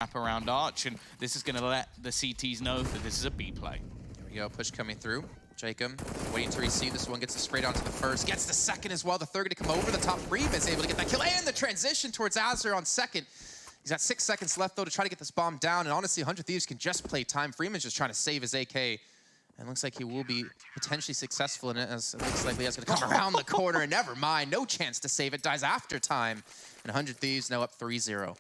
wrap around Arch, and this is going to let the CTs know that this is a B play. Here we go, push coming through. Jacob waiting to receive this one, gets the sprayed onto the first, gets the second as well. The third going to come over the top. Freeman's able to get that kill, and the transition towards Azure on second. He's got 6 seconds left, though, to try to get this bomb down, and honestly, 100 Thieves can just play time. Freeman's just trying to save his AK, and looks like he will be potentially successful in it, as it looks like Leah's going to come around the corner, and never mind, no chance to save it, dies after time, and 100 Thieves now up 3-0.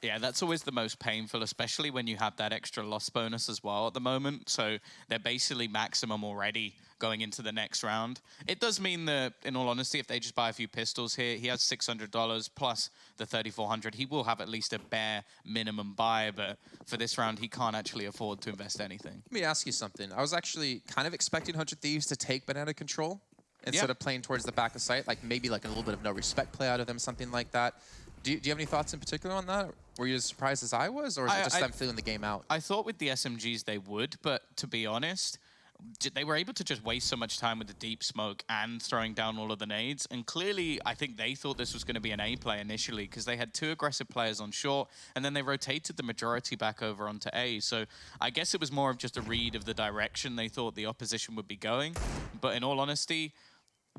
Yeah, that's always the most painful, especially when you have that extra loss bonus as well at the moment. So they're basically maximum already going into the next round. It does mean that, in all honesty, if they just buy a few pistols here, he has $600 plus the $3,400. He will have at least a bare minimum buy, but for this round, he can't actually afford to invest anything. Let me ask you something. I was actually kind of expecting 100 Thieves to take banana control instead of playing towards the back of site, like maybe like a little bit of no respect play out of them, something like that. Do you have any thoughts in particular on that? Were you as surprised as I was, or is it just them feeling the game out? I thought with the SMGs they would, but to be honest, they were able to just waste so much time with the deep smoke and throwing down all of the nades. And clearly, I think they thought this was going to be an A play initially because they had 2 aggressive players on short, and then they rotated the majority back over onto A. So I guess it was more of just a read of the direction they thought the opposition would be going. But in all honesty,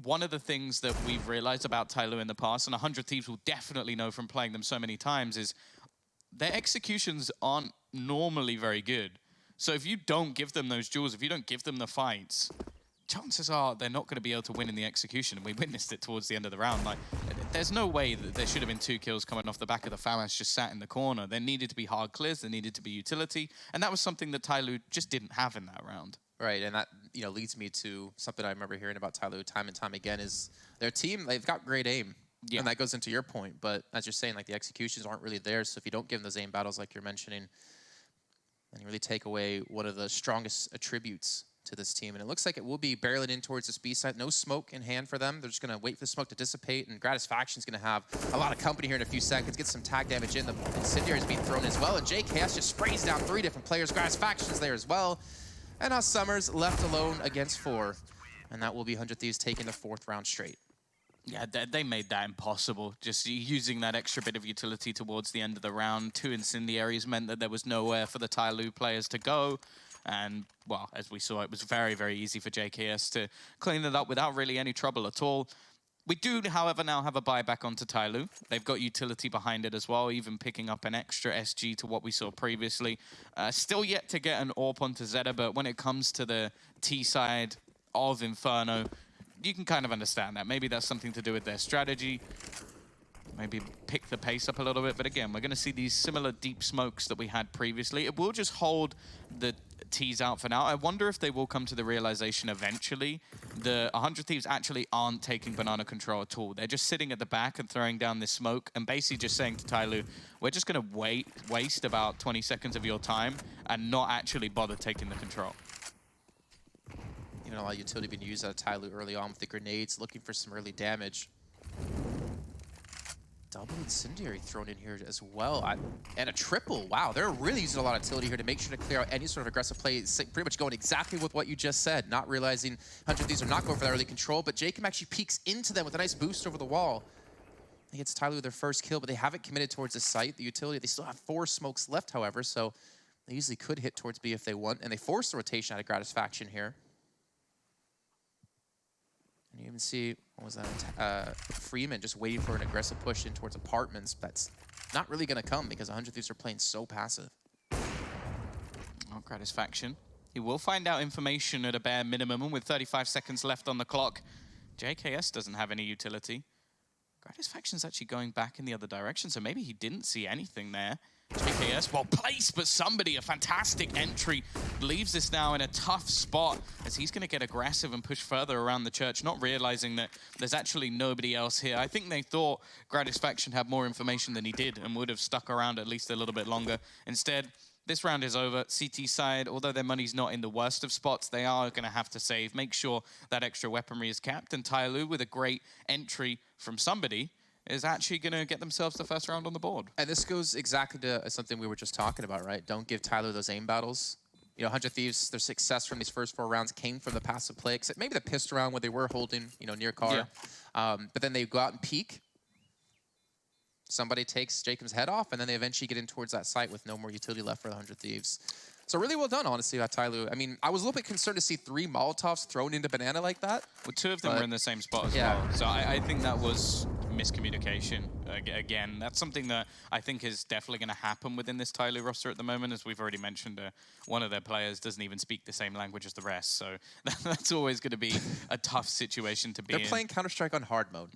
one of the things that we've realized about Tyloo in the past, and 100 Thieves will definitely know from playing them so many times, is their executions aren't normally very good. So if you don't give them those duels, if you don't give them the fights, chances are they're not going to be able to win in the execution. And we witnessed it towards the end of the round. Like, there's no way that there should have been 2 kills coming off the back of the FAMAS just sat in the corner. There needed to be hard clears, there needed to be utility, and that was something that Tyloo just didn't have in that round. Right, and that leads me to something I remember hearing about Tyloo time and time again is their team, they've got great aim. Yeah. And that goes into your point, but as you're saying, like the executions aren't really there, so if you don't give them those aim battles like you're mentioning, then you really take away one of the strongest attributes to this team. And it looks like it will be barreling in towards this B side. No smoke in hand for them. They're just going to wait for the smoke to dissipate, and Gratisfaction's going to have a lot of company here in a few seconds, get some tag damage in. The Incendiary is being thrown as well, and JKS just sprays down 3 different players. Gratisfaction's there as well. And now Summers left alone against 4. And that will be 100 Thieves taking the 4th round straight. Yeah, they made that impossible. Just using that extra bit of utility towards the end of the round. 2 incendiaries meant that there was nowhere for the Tyloo players to go. And, well, as we saw, it was very, very easy for JKS to clean it up without really any trouble at all. We do, however, now have a buyback onto Tyloo. They've got utility behind it as well, even picking up an extra SG to what we saw previously. Still yet to get an AWP onto Zeta, but when it comes to the T side of Inferno, you can kind of understand that. Maybe that's something to do with their strategy. Maybe pick the pace up a little bit. But again, we're going to see these similar deep smokes that we had previously. It will just hold the T's out for now. I wonder if they will come to the realization eventually the 100 Thieves actually aren't taking banana control at all. They're just sitting at the back and throwing down this smoke and basically just saying to Tyloo, we're just going to waste about 20 seconds of your time and not actually bother taking the control. A lot of utility being used out of Tyloo early on with the grenades, looking for some early damage. Double incendiary thrown in here as well, and a triple. Wow, they're really using a lot of utility here to make sure to clear out any sort of aggressive play. Pretty much going exactly with what you just said, not realizing 100 Thieves are not going for that early control, but Jacob actually peeks into them with a nice boost over the wall. He gets Tyloo with their first kill, but they haven't committed towards the site, the utility. They still have 4 smokes left, however, so they easily could hit towards B if they want, and they force the rotation out of Gratisfaction here. And you even see, what was that, Freeman just waiting for an aggressive push in towards apartments. That's not really going to come because 100 Thieves are playing so passive. Oh, Gratisfaction. He will find out information at a bare minimum, and with 35 seconds left on the clock, JKS doesn't have any utility. Gratisfaction's actually going back in the other direction, so maybe he didn't see anything there. JKS, well placed, but somebody, a fantastic entry, leaves this now in a tough spot as he's going to get aggressive and push further around the church, not realizing that there's actually nobody else here. I think they thought Gratisfaction had more information than he did and would have stuck around at least a little bit longer. Instead, this round is over. CT side, although their money's not in the worst of spots, they are going to have to save, make sure that extra weaponry is capped, and Tyloo, with a great entry from somebody, is actually going to get themselves the first round on the board. And this goes exactly to something we were just talking about, right? Don't give Tyloo those aim battles. 100 Thieves, their success from these first 4 rounds came from the passive play, except maybe the pistol round where they were holding, near car. Yeah. But then they go out and peek. somebody takes Jacob's head off, and then they eventually get in towards that site with no more utility left for the 100 Thieves. So really well done, honestly, by Tyloo. I mean, I was a little bit concerned to see 3 Molotovs thrown into Banana like that. Well, 2 of them were in the same spot as well. So I think that was miscommunication. Again, that's something that I think is definitely going to happen within this Tyloo roster at the moment. As we've already mentioned, one of their players doesn't even speak the same language as the rest. So that's always going to be a tough situation to be in. They're playing Counter-Strike on hard mode.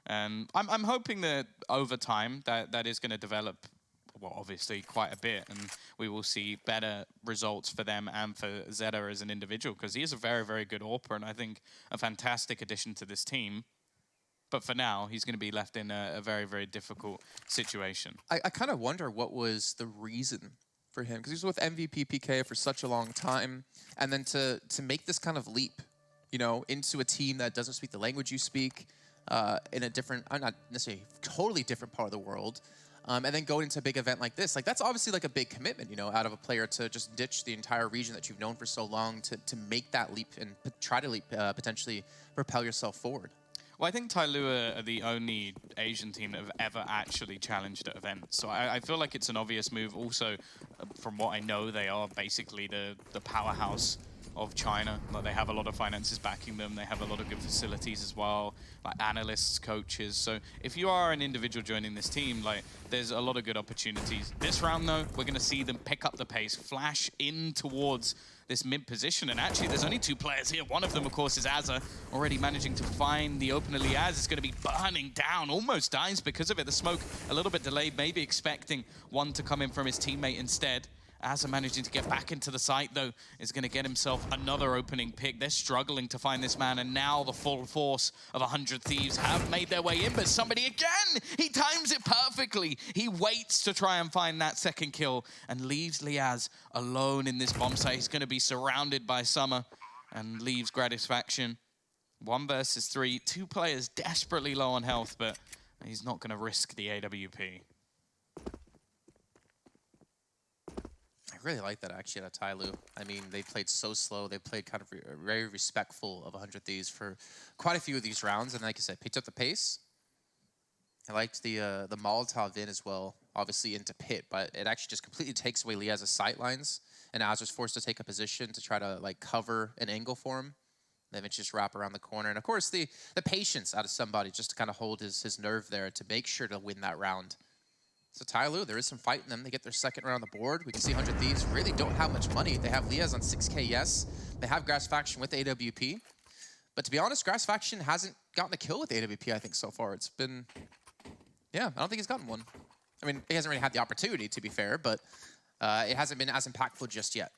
And I'm hoping that over time that is going to develop, well, obviously quite a bit, and we will see better results for them and for Zeta as an individual, because he is a very, very good AWPer, and I think a fantastic addition to this team. But for now, he's going to be left in a very, very difficult situation. I kind of wonder what was the reason for him, because he was with MVP PK for such a long time, and then to make this kind of leap, you know, into a team that doesn't speak the language you speak, in a different, not necessarily totally different part of the world, and then going into a big event like this, like that's obviously like a big commitment, you know, out of a player to just ditch the entire region that you've known for so long to make that leap and try to potentially propel yourself forward. Well, I think Tyloo are the only Asian team that have ever actually challenged at events. So I feel like it's an obvious move. Also, from what I know, they are basically the powerhouse of China. Like, they have a lot of finances backing them. They have a lot of good facilities as well, like analysts, coaches. So if you are an individual joining this team, like, there's a lot of good opportunities. This round, though, we're going to see them pick up the pace, flash in towards this mid position, and actually there's only 2 players here. One of them, of course, is Azza, already managing to find the opener. Liaz is going to be burning down, almost dies because of it. The smoke a little bit delayed, maybe expecting one to come in from his teammate instead. Azza managing to get back into the site, though, is going to get himself another opening pick. They're struggling to find this man, and now the full force of 100 Thieves have made their way in, but somebody again, he times it perfectly. He waits to try and find that second kill and leaves Liaz alone in this bomb site. He's going to be surrounded by Summer and leaves Gratisfaction. 1 versus 3, 2 players desperately low on health, but he's not going to risk the AWP. I really like that, actually, at Tyloo. I mean, they played so slow. They played kind of very respectful of 100 Thieves for quite a few of these rounds. And like I said, picked up the pace. I liked the Molotov in as well, obviously into pit, but it actually just completely takes away Liaz's sight lines. And Azra's forced to take a position to try to like cover an angle for him. Then it's just wrap around the corner. And of course, the patience out of somebody just to kind of hold his nerve there to make sure to win that round. So Tyloo, there is some fight in them. They get their second round on the board. We can see 100 Thieves really don't have much money. They have Liaz on 6K, yes. They have Gratisfaction with AWP. But to be honest, Gratisfaction hasn't gotten a kill with AWP, I think, so far. It's been, yeah, I don't think he's gotten one. I mean, he hasn't really had the opportunity, to be fair, but it hasn't been as impactful just yet.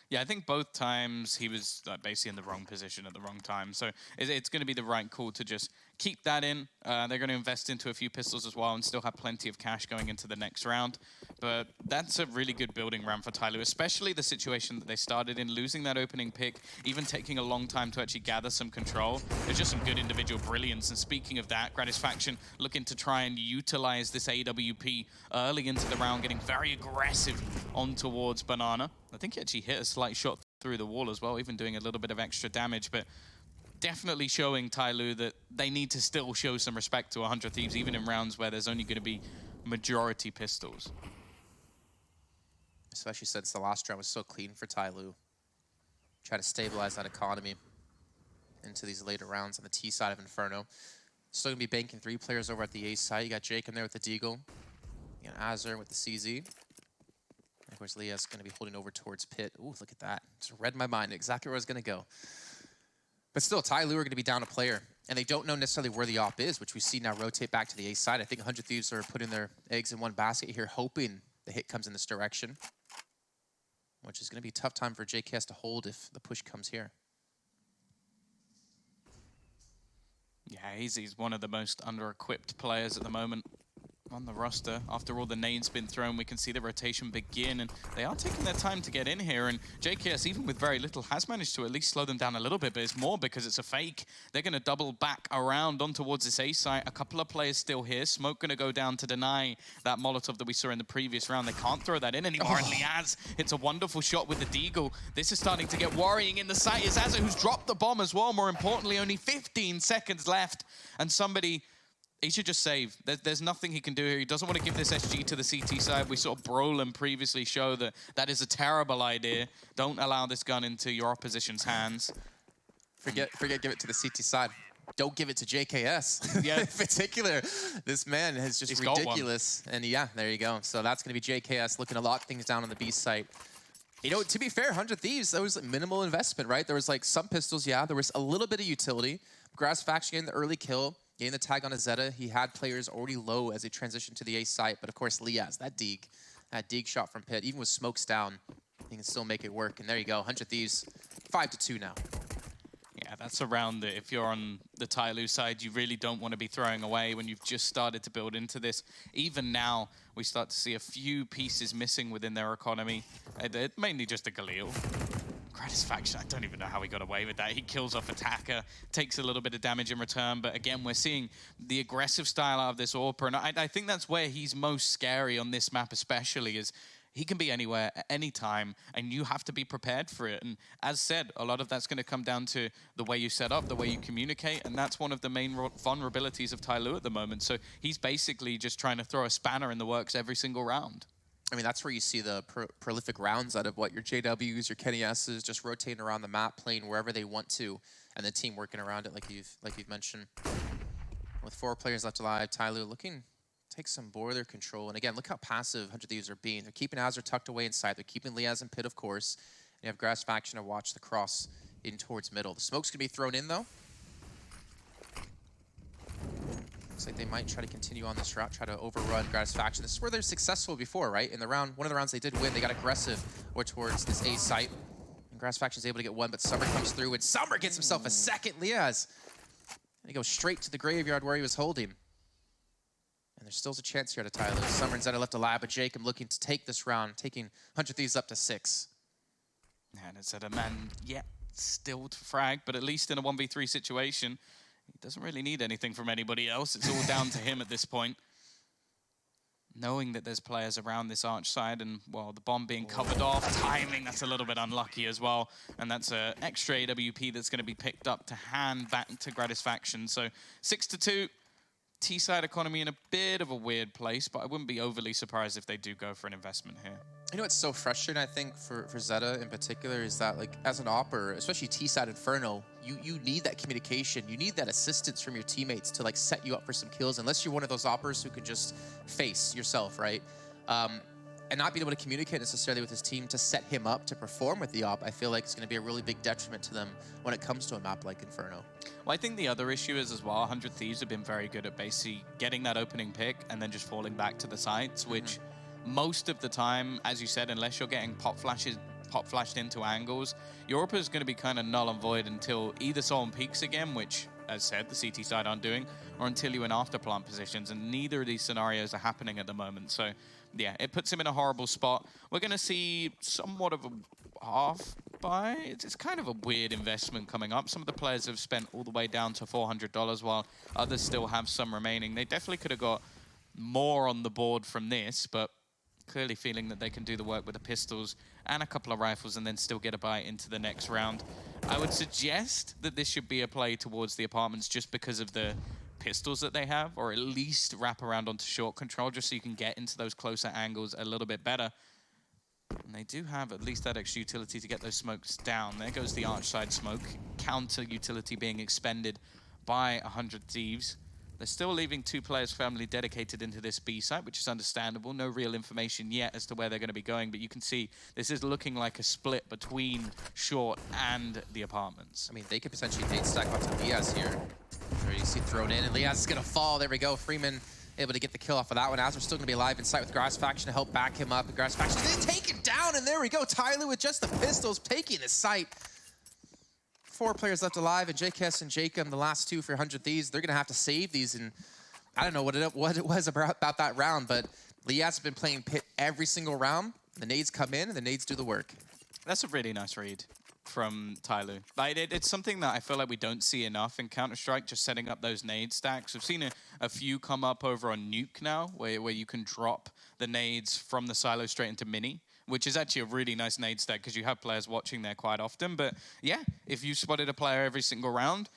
Yeah, I think both times he was basically in the wrong position at the wrong time. So it's going to be the right call to just keep that in. They're going to invest into a few pistols as well and still have plenty of cash going into the next round. But that's a really good building round for Tyloo, especially the situation that they started in, losing that opening pick, even taking a long time to actually gather some control. There's just some good individual brilliance. And speaking of that, Gratisfaction looking to try and utilize this AWP early into the round, getting very aggressive on towards Banana. I think he actually hit a slight shot through the wall as well, even doing a little bit of extra damage, but definitely showing Tyloo that they need to still show some respect to 100 Thieves, even in rounds where there's only going to be majority pistols. Especially since the last round was so clean for Tyloo. Try to stabilize that economy into these later rounds on the T side of Inferno. Still going to be banking 3 players over at the A side. You got Jake in there with the Deagle. You got Azure with the CZ. Of course, Liaz going to be holding over towards pit. Ooh, look at that. Just read my mind exactly where I was going to go. But still, Tyloo are going to be down a player. And they don't know necessarily where the op is, which we see now rotate back to the A side. I think 100 Thieves are putting their eggs in one basket here, hoping the hit comes in this direction. Which is going to be a tough time for JKS to hold if the push comes here. Yeah, he's one of the most under-equipped players at the moment on the roster. After all the names been thrown, we can see the rotation begin, and they are taking their time to get in here. And JKS, even with very little, has managed to at least slow them down a little bit, but it's more because it's a fake. They're going to double back around on towards this A site. A couple of players still here. Smoke going to go down to deny that Molotov that we saw in the previous round. They can't throw that in anymore, and Liaz hits a wonderful shot with the Deagle. This is starting to get worrying in the site. It's Azza who's dropped the bomb as well. More importantly, only 15 seconds left, and somebody He should just save. There's nothing he can do here. He doesn't want to give this SG to the CT side. We saw Brolin previously show that that is a terrible idea. Don't allow this gun into your opposition's hands. Forget give it to the CT side. Don't give it to JKS. Yeah. In particular, this man is just ridiculous. And yeah, there you go. So that's going to be JKS looking to lock things down on the B site. You know, to be fair, 100 Thieves, that was like minimal investment, right? There was like some pistols, yeah. There was a little bit of utility. Grass Faction getting the early kill, getting the tag on a Zeta. He had players already low as he transitioned to the A site. But of course, Liaz, that Deeg shot from pit, even with smokes down, he can still make it work. And there you go, 100 Thieves, 5-2 now. Yeah, that's a round that if you're on the Tyloo side, you really don't want to be throwing away when you've just started to build into this. Even now, we start to see a few pieces missing within their economy. Mainly just the Galil. Gratisfaction, I don't even know how he got away with that. He kills off Attacker, takes a little bit of damage in return, but again, we're seeing the aggressive style out of this AWPer, and I think that's where he's most scary on this map especially, is he can be anywhere at any time, and you have to be prepared for it. And as said, a lot of that's going to come down to the way you set up, the way you communicate, and that's one of the main vulnerabilities of Tyloo at the moment. So he's basically just trying to throw a spanner in the works every single round. I mean, that's where you see the prolific rounds out of what your JWs, your Kenny S's, just rotating around the map, playing wherever they want to, and the team working around it, like you've mentioned. With 4 players left alive, Tyloo looking take some boiler control. And again, look how passive 100 Thieves are being. They're keeping Azure tucked away inside. They're keeping Liaz in pit, of course. And you have Grass Faction to watch the cross in towards middle. The smoke's going to be thrown in, though. Looks like they might try to continue on this route, try to overrun Grass Faction. This is where they're successful before, right? In the round, one of the rounds they did win, they got aggressive or towards this A site. And Grass Faction's able to get one, but Summer comes through, and Summer gets himself a second. Liaz. And he goes straight to the graveyard where he was holding. And there's still a chance here to Tyloo. Summer and Zeta left alive, but Jacob looking to take this round, taking 100 Thieves up to 6. And it's at a man yet still to frag, but at least in a 1v3 situation, he doesn't really need anything from anybody else. It's all down to him at this point. Knowing that there's players around this arch side and, well, the bomb being covered off, timing, that's a little bit unlucky as well. And that's an extra AWP that's going to be picked up to hand back to Gratisfaction. So 6-2. T-side economy in a bit of a weird place, but I wouldn't be overly surprised if they do go for an investment here. You know what's so frustrating, I think, for Zeta in particular is that, like, as an AWPer, especially T-side Inferno, you need that communication. You need that assistance from your teammates to, like, set you up for some kills, unless you're one of those AWPers who can just face yourself, right? And not being able to communicate necessarily with his team to set him up to perform with the AWP, I feel like it's going to be a really big detriment to them when it comes to a map like Inferno. Well, I think the other issue is as well, 100 Thieves have been very good at basically getting that opening pick and then just falling back to the sites, which most of the time, as you said, unless you're getting pop flashed into angles, your AWPer is going to be kind of null and void until either someone peeks again, which, as said, the CT side aren't doing, or until you're in afterplant positions, and neither of these scenarios are happening at the moment. So yeah, it puts him in a horrible spot. We're going to see somewhat of a half buy. It's kind of a weird investment coming up. Some of the players have spent all the way down to $400, while others still have some remaining. They definitely could have got more on the board from this, but clearly feeling that they can do the work with the pistols and a couple of rifles and then still get a buy into the next round. I would suggest that this should be a play towards the apartments just because of the pistols that they have, or at least wrap around onto short control just so you can get into those closer angles a little bit better. And they do have at least that extra utility to get those smokes down. There goes the arch side smoke. Counter utility being expended by 100 Thieves. They're still leaving 2 players firmly dedicated into this B site, which is understandable. No real information yet as to where they're going to be going, but you can see this is looking like a split between short and the apartments. I mean, they could potentially nade stack onto Liaz here. There you see thrown in, and Liaz is going to fall. There we go. Freeman able to get the kill off of that one. Azur's still going to be alive in sight with Grass Faction to help back him up. And Grass Faction is taken down, and there we go. Tyloo with just the pistols taking the site. 4 players left alive, and JKS and Jacob, the last 2 for 100 Thieves, they're going to have to save these. And I don't know what it was about that round, but Liaz has been playing pit every single round. The nades come in, and the nades do the work. That's a really nice read from Tyloo. Like, it's something that I feel like we don't see enough in Counter-Strike, just setting up those nade stacks. We've seen a few come up over on Nuke now, where you can drop the nades from the silo straight into Mini, which is actually a really nice nade stack because you have players watching there quite often. But yeah, if you spotted a player every single round,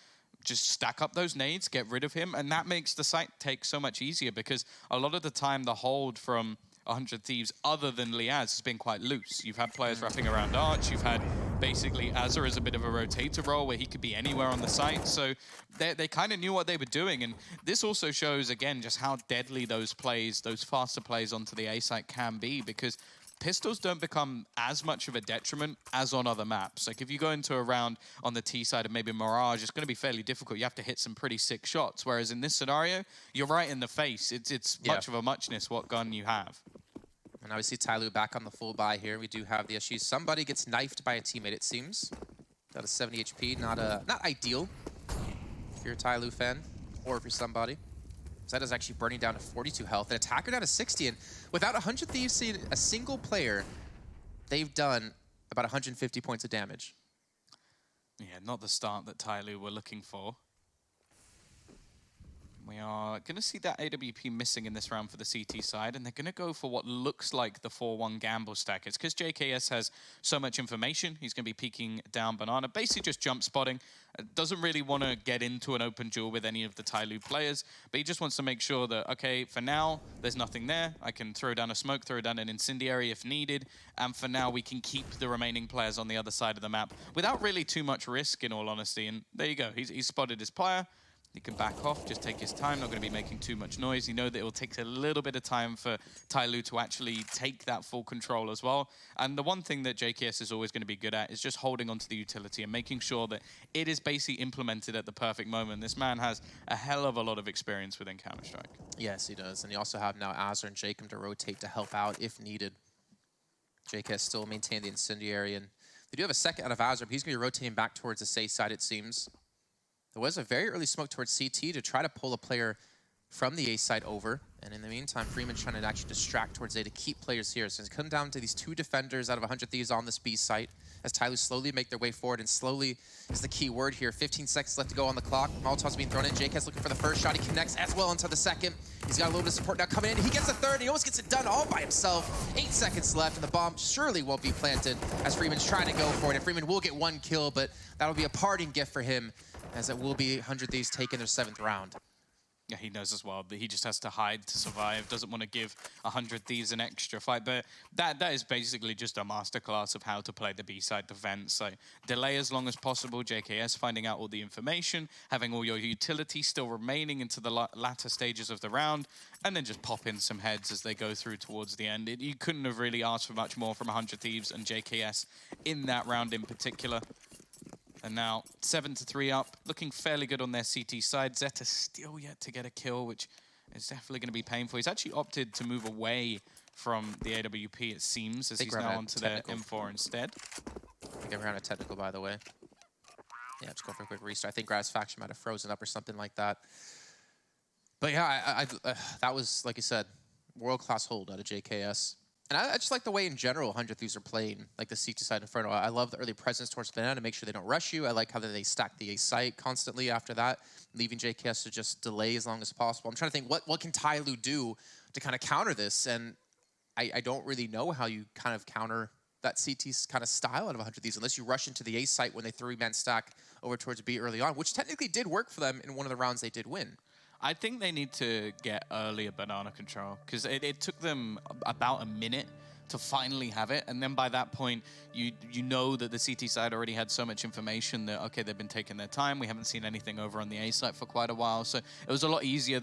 just stack up those nades, get rid of him, and that makes the site take so much easier because a lot of the time the hold from 100 Thieves, other than Liaz, has been quite loose. You've had players wrapping around Arch, you've had basically Azza as a bit of a rotator role where he could be anywhere on the site, so they kind of knew what they were doing, and this also shows, again, just how deadly those plays, those faster plays onto the A site can be, because pistols don't become as much of a detriment as on other maps. Like if you go into a round on the T side of maybe Mirage, it's going to be fairly difficult. You have to hit some pretty sick shots. Whereas in this scenario, you're right in the face. It's much of a muchness what gun you have. And now we see Tyloo back on the full buy here. We do have the issue. Somebody gets knifed by a teammate, it seems. Got a 70 HP, not ideal if you're a Tyloo fan or if you're somebody. Zeta's actually burning down to 42 health. An attacker down to 60. And without 100 Thieves seeing a single player, they've done about 150 points of damage. Yeah, not the start that Tyloo were looking for. We are going to see that AWP missing in this round for the CT side, and they're going to go for what looks like the 4-1 gamble stack. It's because JKS has so much information. He's going to be peeking down Banana, basically just jump spotting. Doesn't really want to get into an open duel with any of the Tyloo players, but he just wants to make sure that, okay, for now, there's nothing there. I can throw down a smoke, throw down an incendiary if needed, and for now, we can keep the remaining players on the other side of the map without really too much risk, in all honesty. And there you go. He's spotted his player. He can back off, just take his time, not going to be making too much noise. You know that it will take a little bit of time for Tyloo to actually take that full control as well. And the one thing that JKS is always going to be good at is just holding onto the utility and making sure that it is basically implemented at the perfect moment. This man has a hell of a lot of experience within Counter-Strike. Yes, he does. And you also have now Azza and Jacob to rotate to help out if needed. JKS still maintain the incendiary, and they do have a second out of Azza, but he's going to be rotating back towards the safe side, it seems. There was a very early smoke towards CT to try to pull a player from the A side over. And in the meantime, Freeman's trying to actually distract towards A to keep players here. So it's come down to these two defenders out of 100 Thieves on this B site as Tyloo slowly make their way forward. And slowly is the key word here. 15 seconds left to go on the clock. Molotov's being thrown in. JK's looking for the first shot. He connects as well into the second. He's got a little bit of support now coming in. He gets a third. He almost gets it done all by himself. 8 seconds left, and the bomb surely won't be planted as Freeman's trying to go for it. And Freeman will get one kill, but that'll be a parting gift for him, as it will be 100 Thieves taking their 7th round. Yeah, he knows as well that he just has to hide to survive, doesn't want to give 100 Thieves an extra fight, but that is basically just a masterclass of how to play the B-side defense. So delay as long as possible, JKS finding out all the information, having all your utility still remaining into the latter stages of the round, and then just pop in some heads as they go through towards the end. You couldn't have really asked for much more from 100 Thieves and JKS in that round in particular. And now 7-3 up, looking fairly good on their CT side. Zeta still yet to get a kill, which is definitely going to be painful. He's actually opted to move away from the AWP, it seems, as he's now onto their M4 instead. I think I ran a technical, by the way. Yeah, just go for a quick restart. I think Graz Faction might have frozen up or something like that. But yeah, that was, like you said, world-class hold out of JKS. And I just like the way, in general, 100 Thieves are playing, like the CT side Inferno. I love the early presence towards Banana to make sure they don't rush you. I like how they stack the A site constantly after that, leaving JKS to just delay as long as possible. I'm trying to think, what can Tyloo do to kind of counter this? And I don't really know how you kind of counter that CT kind of style out of 100 Thieves, unless you rush into the A site when they 3-man stack over towards B early on, which technically did work for them in one of the rounds they did win. I think they need to get earlier Banana control, because it took them about a minute to finally have it, and then by that point, you know that the CT side already had so much information that, okay, they've been taking their time, we haven't seen anything over on the A site for quite a while, so it was a lot easier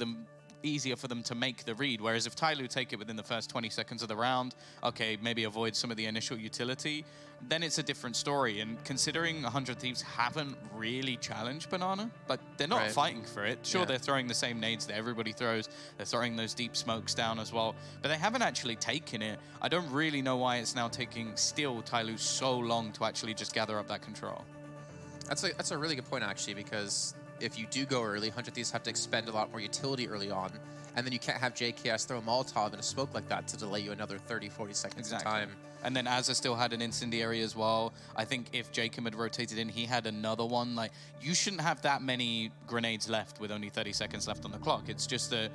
for them to make the read, whereas if Tyloo take it within the first 20 seconds of the round, okay, maybe avoid some of the initial utility, then it's a different story. And considering 100 Thieves haven't really challenged Banana, but they're not fighting for it. Sure, they're throwing the same nades that everybody throws. They're throwing those deep smokes down as well, but they haven't actually taken it. I don't really know why it's now taking still Tyloo so long to actually just gather up that control. That's a really good point, actually, because if you do go early, 100 Thieves have to expend a lot more utility early on, and then you can't have JKS throw a Molotov in a smoke like that to delay you another 30, 40 seconds of time. And then Azza still had an incendiary as well. I think if Jacob had rotated in, he had another one. Like, you shouldn't have that many grenades left with only 30 seconds left on the clock. It's just that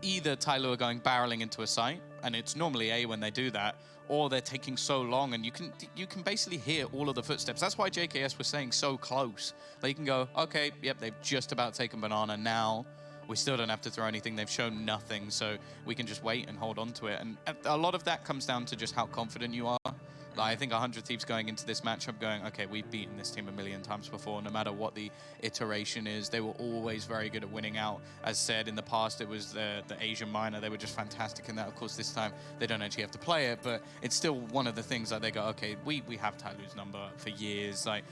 either Tyloo are going barreling into a site, and it's normally A when they do that, or they're taking so long, and you can basically hear all of the footsteps. That's why JKS was saying so close. Like you can go, okay, yep, they've just about taken banana now. We still don't have to throw anything. They've shown nothing, so we can just wait and hold on to it. And a lot of that comes down to just how confident you are. Like, I think 100 Thieves going into this matchup going, okay, we've beaten this team a million times before, no matter what the iteration is. They were always very good at winning out. As said, in the past, it was the Asian minor. They were just fantastic in that. Of course, this time, they don't actually have to play it, but it's still one of the things that they go, okay, we have Tyloo's number for years. Like,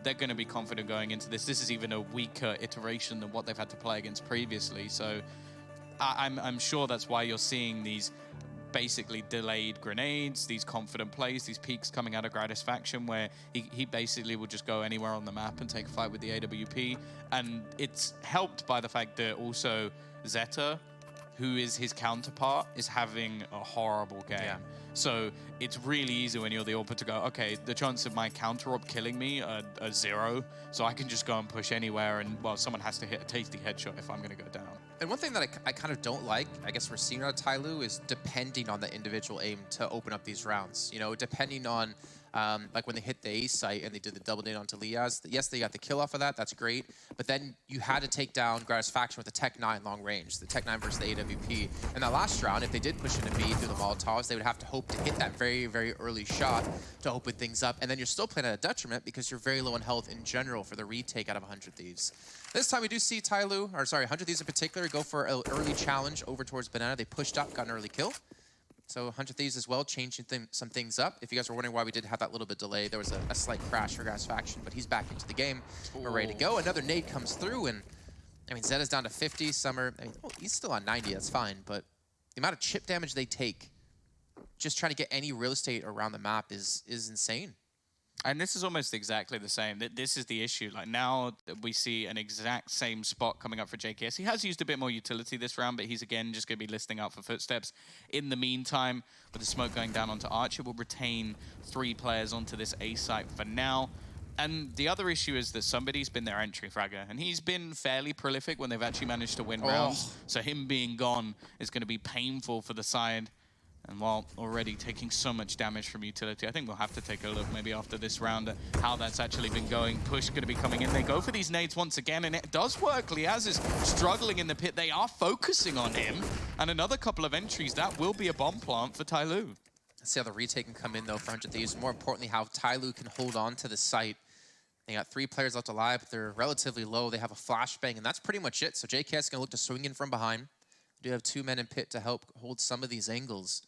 they're going to be confident going into this. This is even a weaker iteration than what they've had to play against previously. So I'm sure that's why you're seeing these basically delayed grenades, these confident plays, these peaks coming out of Gratisfaction where he basically will just go anywhere on the map and take a fight with the AWP. And it's helped by the fact that also Zeta, who is his counterpart, is having a horrible game. Yeah. So it's really easy when you're the AWPer to go, okay, the chance of my counter-op killing me are 0, so I can just go and push anywhere, and, well, someone has to hit a tasty headshot if I'm going to go down. And one thing that I kind of don't like, I guess we're seeing out of Tyloo, is depending on the individual aim to open up these rounds. You know, depending on, like when they hit the A site and they did the double nade onto Liaz, yes, they got the kill off of that, that's great, but then you had to take down Gratisfaction with the Tech 9 long range, the Tech 9 versus the AWP. And that last round, if they did push into B through the Molotovs, they would have to hope to hit that very, very early shot to open things up, and then you're still playing at a detriment because you're very low in health in general for the retake out of 100 Thieves. This time we do see Tyloo, or sorry, 100 Thieves in particular, go for an early challenge over towards Banana. They pushed up, got an early kill. So 100 Thieves as well, changing some things up. If you guys were wondering why we did have that little bit delay, there was a slight crash for Gratisfaction, but he's back into the game. Ooh. We're ready to go. Another nade comes through, and I mean, Zeta's down to 50. Summer, I mean, oh, he's still on 90, that's fine, but the amount of chip damage they take just trying to get any real estate around the map is insane. And this is almost exactly the same. This is the issue. Like, now we see an exact same spot coming up for JKS. He has used a bit more utility this round, but he's again just going to be listening out for footsteps. In the meantime, with the smoke going down onto Archer, we'll retain 3 players onto this A site for now. And the other issue is that somebody's been their entry fragger, and he's been fairly prolific when they've actually managed to win rounds. So him being gone is going to be painful for the side. And while already taking so much damage from utility, I think we'll have to take a look maybe after this round at how that's actually been going. Push going to be coming in. They go for these nades once again, and it does work. Liaz is struggling in the pit. They are focusing on him. And another couple of entries, that will be a bomb plant for Tyloo. Let's see how the retake can come in, though, for 100 Thieves. More importantly, how Tyloo can hold on to the site. They got 3 players left alive, but they're relatively low. They have a flashbang, and that's pretty much it. So JKS is going to look to swing in from behind. We do have 2 men in pit to help hold some of these angles.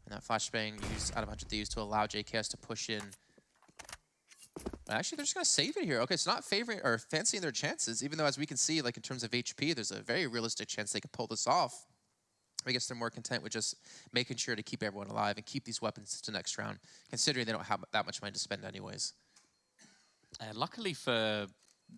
And that flashbang used out of 100 Thieves to allow JKS to push in. But actually, they're just going to save it here. Okay, it's not favoring or fancying their chances, even though, as we can see, like in terms of HP, there's a very realistic chance they could pull this off. I guess they're more content with just making sure to keep everyone alive and keep these weapons to next round, considering they don't have that much money to spend anyways. Luckily for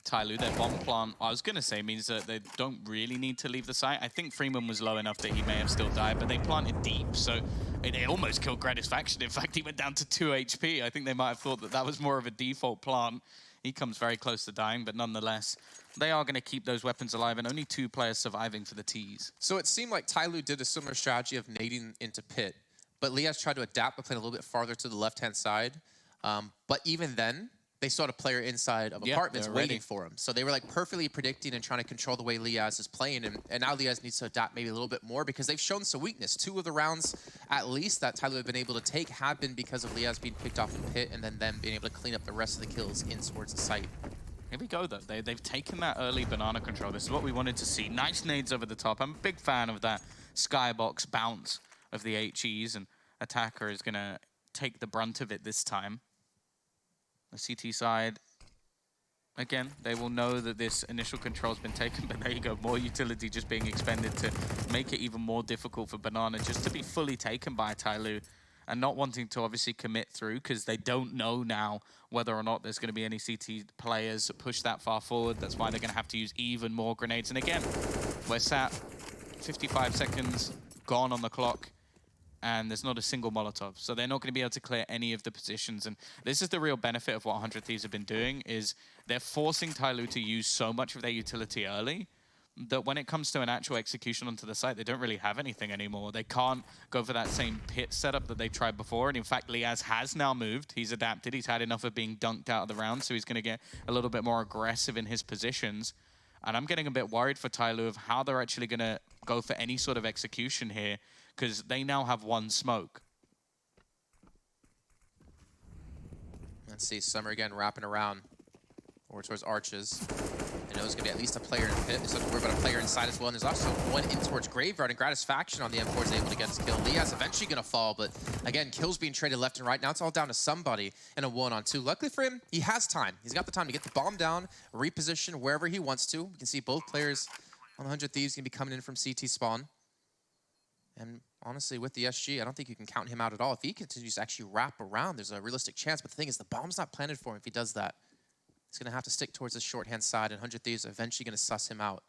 Tyloo, their bomb plant, I was going to say, means that they don't really need to leave the site. I think Freeman was low enough that he may have still died, but they planted deep, so it almost killed Gratisfaction. In fact, he went down to 2 HP. I think they might have thought that that was more of a default plant. He comes very close to dying, but nonetheless, they are going to keep those weapons alive, and only 2 players surviving for the T's. So it seemed like Tyloo did a similar strategy of nading into pit, but Liaz tried to adapt by playing a little bit farther to the left-hand side. But even then, they saw a player inside of apartments waiting for him. So they were like perfectly predicting and trying to control the way Liaz is playing. And now Liaz needs to adapt maybe a little bit more because they've shown some weakness. 2 of the rounds, at least, that Tyloo have been able to take have been because of Liaz being picked off in pit and then them being able to clean up the rest of the kills in towards the site. Here we go, though. They've taken that early banana control. This is what we wanted to see. Nice nades over the top. I'm a big fan of that skybox bounce of the HEs, and Attacker is going to take the brunt of it this time. The CT side, again, they will know that this initial control has been taken, but there you go, more utility just being expended to make it even more difficult for Banana just to be fully taken by Tyloo, and not wanting to obviously commit through because they don't know now whether or not there's going to be any CT players push that far forward. That's why they're going to have to use even more grenades. And again, we're sat 55 seconds gone on the clock, and there's not a single Molotov. So they're not going to be able to clear any of the positions. And this is the real benefit of what 100 Thieves have been doing, is they're forcing Tyloo to use so much of their utility early that when it comes to an actual execution onto the site, they don't really have anything anymore. They can't go for that same pit setup that they tried before. And in fact, Liaz has now moved. He's adapted. He's had enough of being dunked out of the round, so he's going to get a little bit more aggressive in his positions. And I'm getting a bit worried for Tyloo of how they're actually going to go for any sort of execution here, because they now have one smoke. Let's see, Summer again wrapping around over towards Arches. I know there's going to be at least a player in the pit. So we're about a player inside as well. And there's also one in towards Graveyard, and Gratisfaction on the M4 is able to get his kill. Liaz eventually going to fall, but again, kills being traded left and right. Now it's all down to somebody in a 1-on-2. Luckily for him, he has time. He's got the time to get the bomb down, reposition wherever he wants to. We can see both players on 100 Thieves going to be coming in from CT spawn. And honestly, with the SG, I don't think you can count him out at all. If he continues to actually wrap around, there's a realistic chance. But the thing is, the bomb's not planted for him if he does that. He's going to have to stick towards the shorthand side, and 100 Thieves are eventually going to suss him out.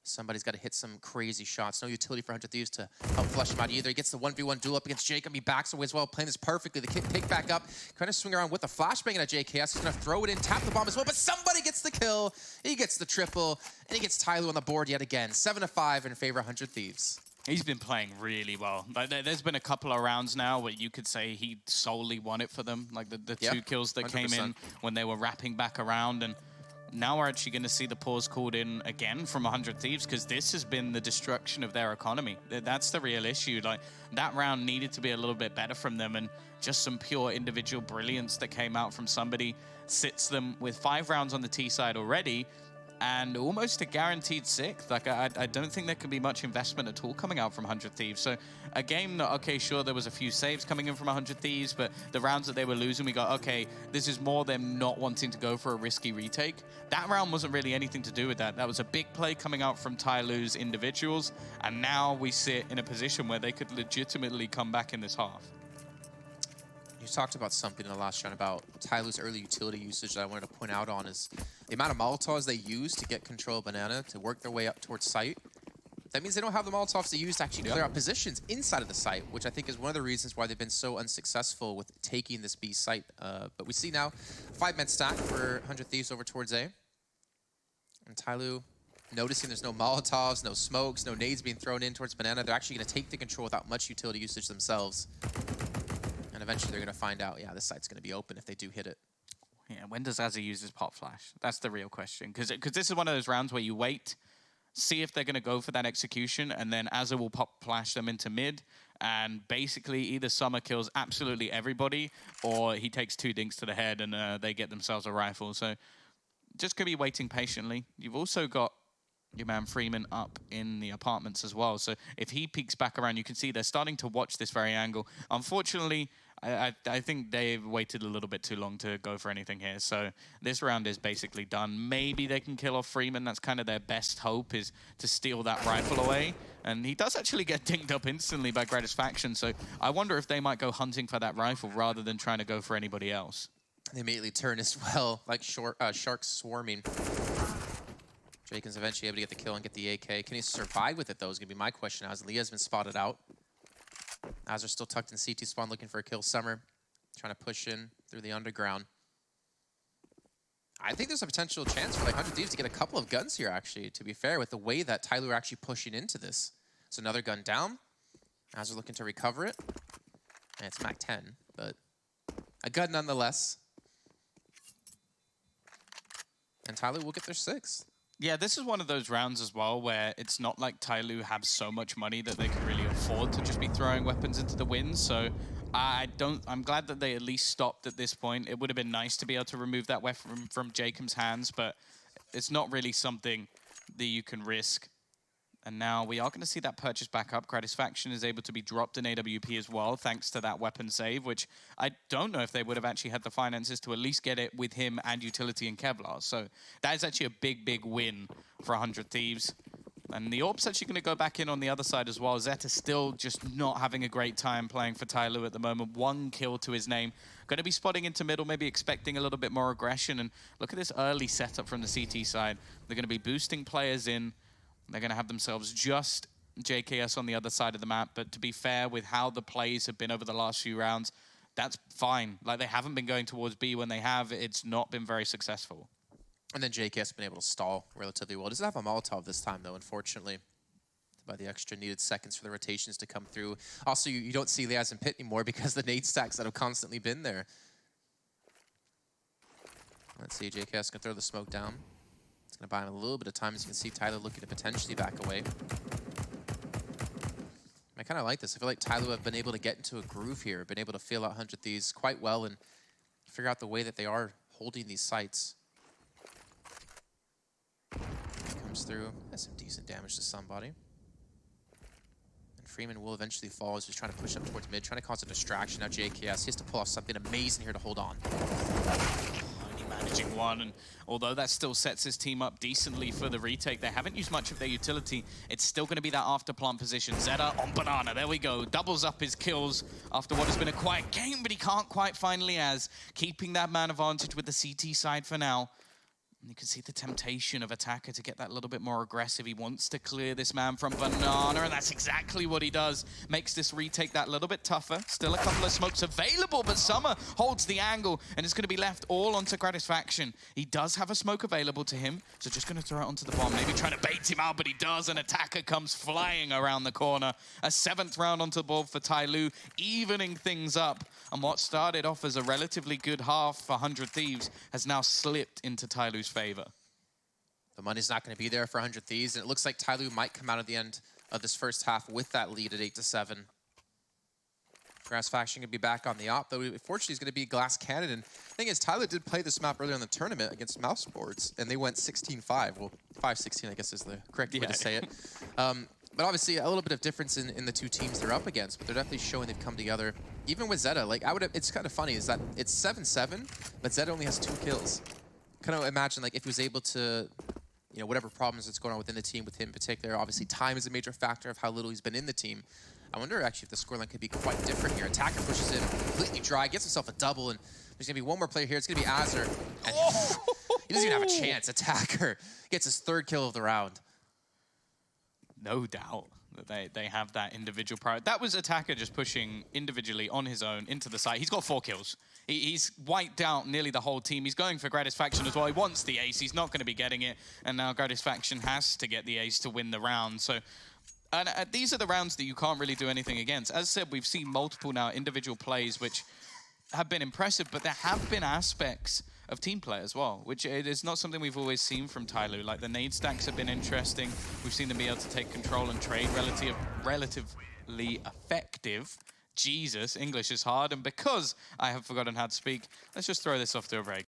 Somebody's got to hit some crazy shots. No utility for 100 Thieves to help flush him out either. He gets the 1v1 duel up against Jacob. He backs away as well, playing this perfectly. The pick back up, kind of swing around with a flashbang at JKS. He's going to throw it in, tap the bomb as well, but somebody gets the kill. He gets the triple, and he gets Tyloo on the board yet again. 7-5 in favor of 100 Thieves. He's been playing really well. Like, there's been a couple of rounds now where you could say he solely won it for them. Like the Yep, 2 kills that 100%. came in when they were wrapping back around. And now we're actually going to see the pause called in again from 100 Thieves, because this has been the destruction of their economy. That's the real issue. Like, that round needed to be a little bit better from them, and just some pure individual brilliance that came out from somebody sits them with 5 rounds on the T side already, and almost a guaranteed 6th. Like, I don't think there can be much investment at all coming out from 100 Thieves. So a game that, okay, sure, there was a few saves coming in from 100 Thieves, but the rounds that they were losing, we got, okay, this is more them not wanting to go for a risky retake. That round wasn't really anything to do with that. That was a big play coming out from Tyloo's individuals, and now we sit in a position where they could legitimately come back in this half. You talked about something in the last round about Tyloo's early utility usage that I wanted to point out on is the amount of Molotovs they use to get control of Banana to work their way up towards site. That means they don't have the Molotovs to use to actually clear out positions inside of the site, which I think is one of the reasons why they've been so unsuccessful with taking this B site. But we see now 5-man stack for 100 Thieves over towards A. And Tyloo noticing there's no Molotovs, no smokes, no nades being thrown in towards Banana. They're actually going to take the control without much utility usage themselves. And eventually they're going to find out, yeah, this site's going to be open if they do hit it. Yeah, when does Azzy use his pop flash? That's the real question. Because this is one of those rounds where you wait, see if they're going to go for that execution, and then Azza will pop flash them into mid, and basically either Summer kills absolutely everybody, or he takes 2 dinks to the head and they get themselves a rifle. So just going to be waiting patiently. You've also got your man Freeman up in the apartments as well. So if he peeks back around, you can see they're starting to watch this very angle. Unfortunately, I think they've waited a little bit too long to go for anything here. So this round is basically done. Maybe they can kill off Freeman. That's kind of their best hope, is to steal that rifle away. And he does actually get dinged up instantly by Gratisfaction. So I wonder if they might go hunting for that rifle rather than trying to go for anybody else. They immediately turn as well, like sharks swarming. Draken's eventually able to get the kill and get the AK. Can he survive with it, though, is going to be my question. As Leah's been spotted out. Azzer still tucked in CT spawn looking for a kill. Summer trying to push in through the underground. I think there's a potential chance for like 100 Thieves to get a couple of guns here, actually, to be fair, with the way that Tyloo are actually pushing into this. So another gun down. Azzer looking to recover it. And it's Mac 10, but a gun nonetheless. And Tyloo will get their 6th. Yeah, this is one of those rounds as well where it's not like Tyloo have so much money that they can really afford to just be throwing weapons into the wind. So I'm glad that they at least stopped at this point. It would have been nice to be able to remove that weapon from Jacob's hands, but it's not really something that you can risk. And now we are going to see that purchase back up. Gratisfaction is able to be dropped in AWP as well, thanks to that weapon save, which I don't know if they would have actually had the finances to at least get it with him and utility and Kevlar. So that is actually a big, big win for 100 Thieves. And the AWP's actually going to go back in on the other side as well. Zeta still just not having a great time playing for Tyloo at the moment. 1 kill to his name. Going to be spotting into middle, maybe expecting a little bit more aggression. And look at this early setup from the CT side. They're going to be boosting players in. They're going to have themselves just JKS on the other side of the map. But to be fair, with how the plays have been over the last few rounds, that's fine. Like, they haven't been going towards B. When they have, it's not been very successful. And then JK has been able to stall relatively well. Doesn't have a Molotov this time, though, unfortunately, by the extra needed seconds for the rotations to come through. Also, you don't see Liaz and Pit anymore because the nade stacks that have constantly been there. Let's see, JKS can throw the smoke down. It's going to buy him a little bit of time. As you can see, Tyloo looking to potentially back away. I kind of like this. I feel like Tyloo have been able to get into a groove here, been able to feel out 100 Thieves quite well and figure out the way that they are holding these sites. Comes through, has some decent damage to somebody. And Freeman will eventually fall. He's just trying to push up towards mid, trying to cause a distraction. Now JKS, he has to pull off something amazing here to hold on. Managing one, and although that still sets his team up decently for the retake, they haven't used much of their utility. It's still going to be that after plant position. Zeta on banana, there we go. Doubles up his kills after what has been a quiet game, but he can't quite find Liaz. Keeping that man advantage with the CT side for now. And you can see the temptation of Attacker to get that little bit more aggressive. He wants to clear this man from banana, and that's exactly what he does. Makes this retake that little bit tougher. Still a couple of smokes available, but Summer holds the angle, and it's going to be left all onto Gratisfaction. He does have a smoke available to him, so just going to throw it onto the bomb. Maybe trying to bait him out, but he does, and Attacker comes flying around the corner. A 7th round onto the board for Tyloo, evening things up. And what started off as a relatively good half for 100 Thieves has now slipped into Tyloo's favor. The money's not going to be there for 100 Thieves, and it looks like Tyloo might come out at the end of this first half with that lead at 8-7. Gratisfaction going to be back on the op, though unfortunately is going to be Glass Cannon. And the thing is, Tyloo did play this map earlier in the tournament against Mouseboards, and they went 16-5. Well, 5-16, I guess is the correct way to say it. But obviously, a little bit of difference in the two teams they're up against, but they're definitely showing they've come together. Even with Zeta, like it's kind of funny is that it's 7-7, but Zeta only has 2 kills. Kind of imagine like if he was able to, you know, whatever problems that's going on within the team with him in particular. Obviously, time is a major factor of how little he's been in the team. I wonder actually if the scoreline could be quite different here. Attacker pushes in completely dry, gets himself a double, and there's gonna be one more player here. It's gonna be Azur, and he doesn't even have a chance. Attacker gets his 3rd kill of the round. No doubt that they have that individual priority. That was Attacker just pushing individually on his own into the site. He's got 4 kills. He's wiped out nearly the whole team. He's going for Gratisfaction as well. He wants the ace. He's not going to be getting it. And now Gratisfaction has to get the ace to win the round. So and these are the rounds that you can't really do anything against. As I said, we've seen multiple now individual plays which have been impressive, but there have been aspects of team play as well, which is not something we've always seen from Tyloo. Like the nade stacks have been interesting. We've seen them be able to take control and trade relatively effective. Jesus, English is hard, and because I have forgotten how to speak, let's just throw this off to a break.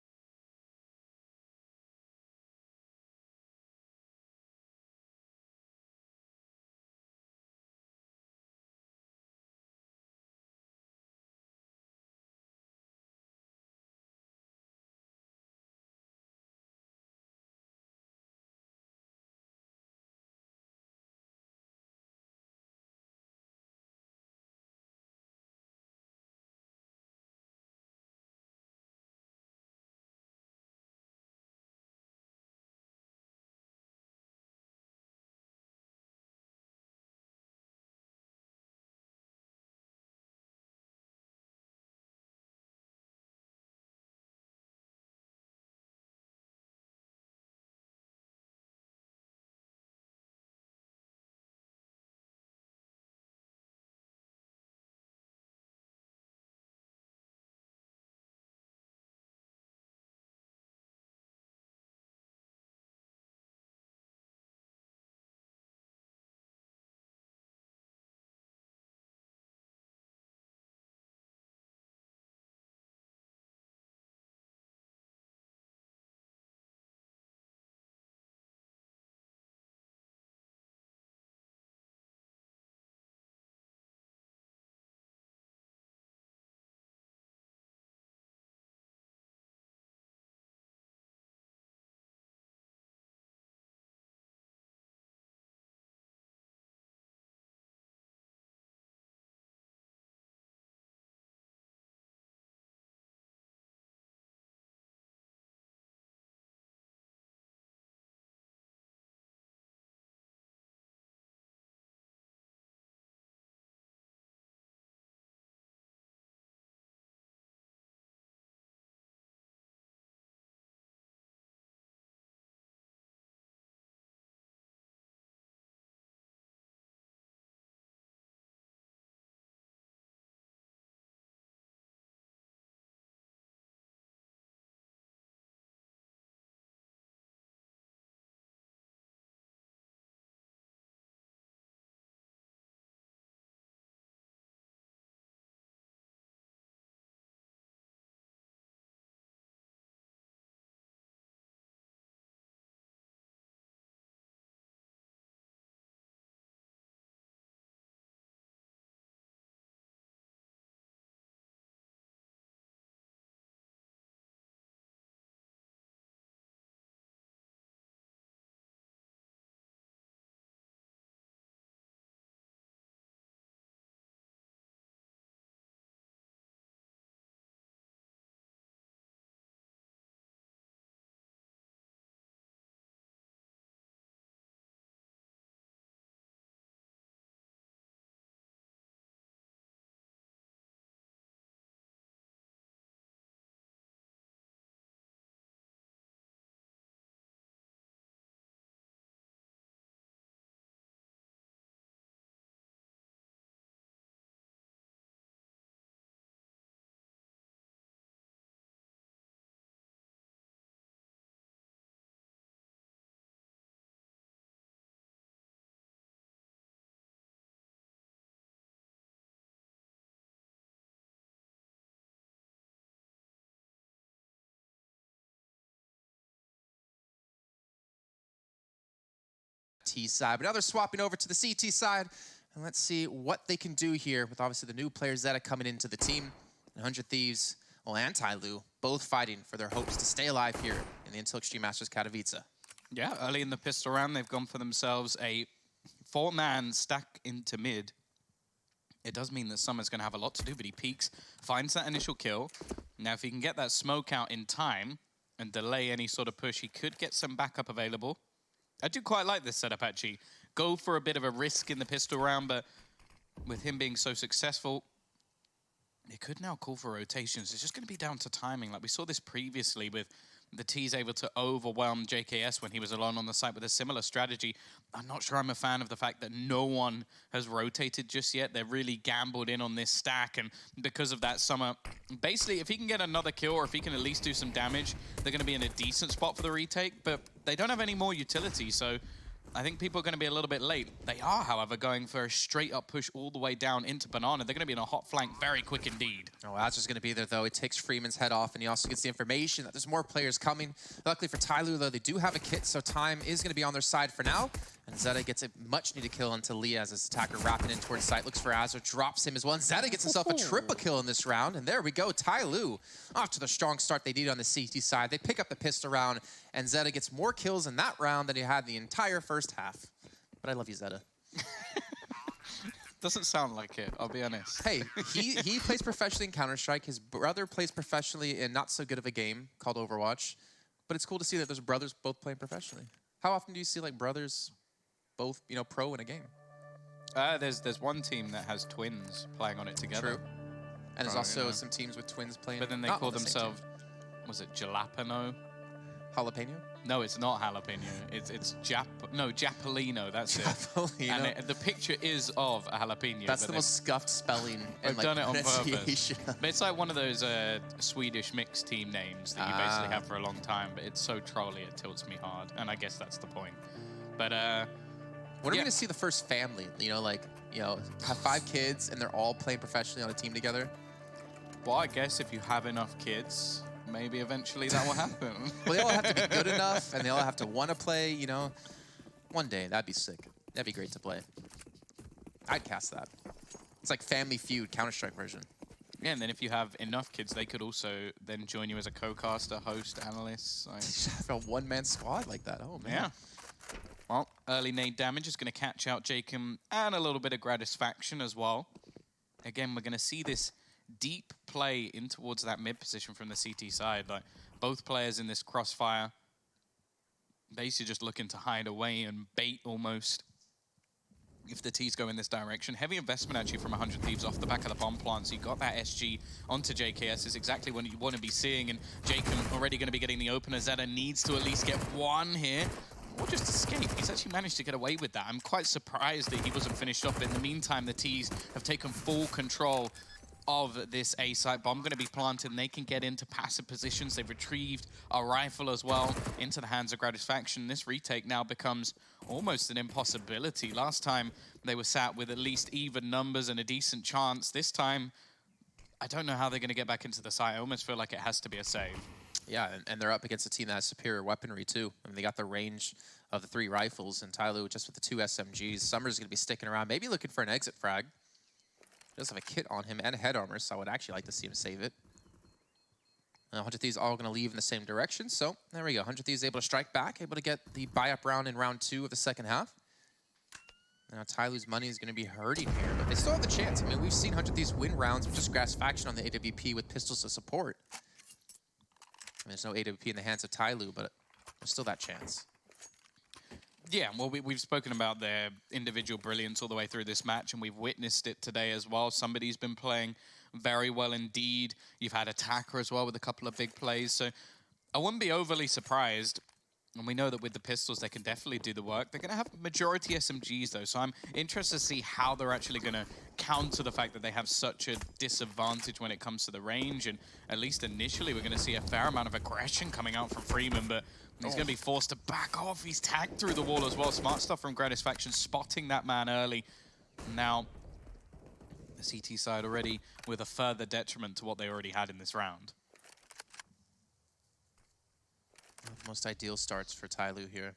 T side. But now they're swapping over to the CT side. And let's see what they can do here with obviously the new players that are coming into the team. And 100 Thieves, and Tyloo, both fighting for their hopes to stay alive here in the Until Extreme Masters Katowice. Yeah, early in the pistol round, they've gone for themselves a 4-man stack into mid. It does mean that Summer's going to have a lot to do, but he peeks, finds that initial kill. Now, if he can get that smoke out in time and delay any sort of push, he could get some backup available. I do quite like this setup, actually. Go for a bit of a risk in the pistol round, but with him being so successful, it could now call for rotations. It's just going to be down to timing. Like we saw this previously with the T's able to overwhelm JKS when he was alone on the site with a similar strategy. I'm not sure I'm a fan of the fact that no one has rotated just yet. They're really gambled in on this stack, and because of that, Summer, basically, if he can get another kill or if he can at least do some damage, they're going to be in a decent spot for the retake, but they don't have any more utility, so I think people are going to be a little bit late. They are, however, going for a straight-up push all the way down into Banana. They're going to be in a hot flank very quick indeed. Oh, Azra's going to be there, though. He takes Freeman's head off, and he also gets the information that there's more players coming. Luckily for Tyloo, though, they do have a kit, so time is going to be on their side for now. And Zeta gets a much-needed kill into Lee as his attacker wrapping in towards site. Looks for Azra, drops him as well. And Zeta gets himself a triple kill in this round. And there we go. Tyloo off to the strong start they need on the CT side. They pick up the pistol round, and Zeta gets more kills in that round than he had the entire first half. But I love you, Zeta. Doesn't sound like it, I'll be honest. Hey, he plays professionally in Counter-Strike. His brother plays professionally in not so good of a game called Overwatch. But it's cool to see that there's brothers both playing professionally. How often do you see like brothers both, pro in a game? There's one team that has twins playing on it together. True. And there's also some teams with twins playing. But then they call themselves, was it Jalapeno? Jalapeno? No, it's not jalapeno. It's Japolino. That's Japolino. It. And the picture is of a jalapeno. That's the most scuffed spelling. They've done it on purpose. But it's like one of those Swedish mixed team names that you basically have for a long time. But it's so trolly, it tilts me hard. And I guess that's the point. But when are we going to see the first family? Have 5 kids and they're all playing professionally on a team together? Well, I guess if you have enough kids, maybe eventually that will happen. Well, they all have to be good enough, and they all have to want to play, One day, that'd be sick. That'd be great to play. I'd cast that. It's like Family Feud, Counter-Strike version. Yeah, and then if you have enough kids, they could also then join you as a co-caster, host, analyst. Have a one-man squad like that. Oh, man. Yeah. Well, early nade damage is going to catch out Jacob and a little bit of Gratisfaction as well. Again, we're going to see this deep play in towards that mid position from the CT side. Like both players in this crossfire, basically just looking to hide away and bait almost if the T's go in this direction. Heavy investment actually from 100 Thieves off the back of the bomb plant. So you got that SG onto JKS is exactly what you want to be seeing. And Jacob already going to be getting the opener. Zeta needs to at least get one here. Or just escape. He's actually managed to get away with that. I'm quite surprised that he wasn't finished off. But in the meantime, the T's have taken full control of this A site. Bomb going to be planted, and they can get into passive positions. They've retrieved a rifle as well into the hands of Gratisfaction. This retake now becomes almost an impossibility. Last time they were sat with at least even numbers and a decent chance. This time, I don't know how they're going to get back into the site. I almost feel like it has to be a save. Yeah, and they're up against a team that has superior weaponry too. I mean, they got the range of the 3 rifles, and Tyloo just with the 2 SMGs. Summer's going to be sticking around, maybe looking for an exit frag. He does have a kit on him and head armor, so I would actually like to see him save it. 100 Thieves all going to leave in the same direction, so there we go. 100 Thieves able to strike back, able to get the buy-up round in round 2 of the second half. Now Tyloo's money is going to be hurting here, but they still have the chance. I mean, we've seen 100 Thieves win rounds with just Gratisfaction on the AWP with pistols to support. I mean, there's no AWP in the hands of Tyloo, but there's still that chance. Yeah, well, we've spoken about their individual brilliance all the way through this match, and we've witnessed it today as well. Somebody's been playing very well indeed. You've had Attacker as well with a couple of big plays, so I wouldn't be overly surprised. And we know that with the pistols, they can definitely do the work. They're going to have majority SMGs, though, so I'm interested to see how they're actually going to counter the fact that they have such a disadvantage when it comes to the range. And at least initially, we're going to see a fair amount of aggression coming out from Freeman, but he's going to be forced to back off. He's tagged through the wall as well. Smart stuff from Gratisfaction, spotting that man early. Now, the CT side already with a further detriment to what they already had in this round. Most ideal starts for Tyloo here.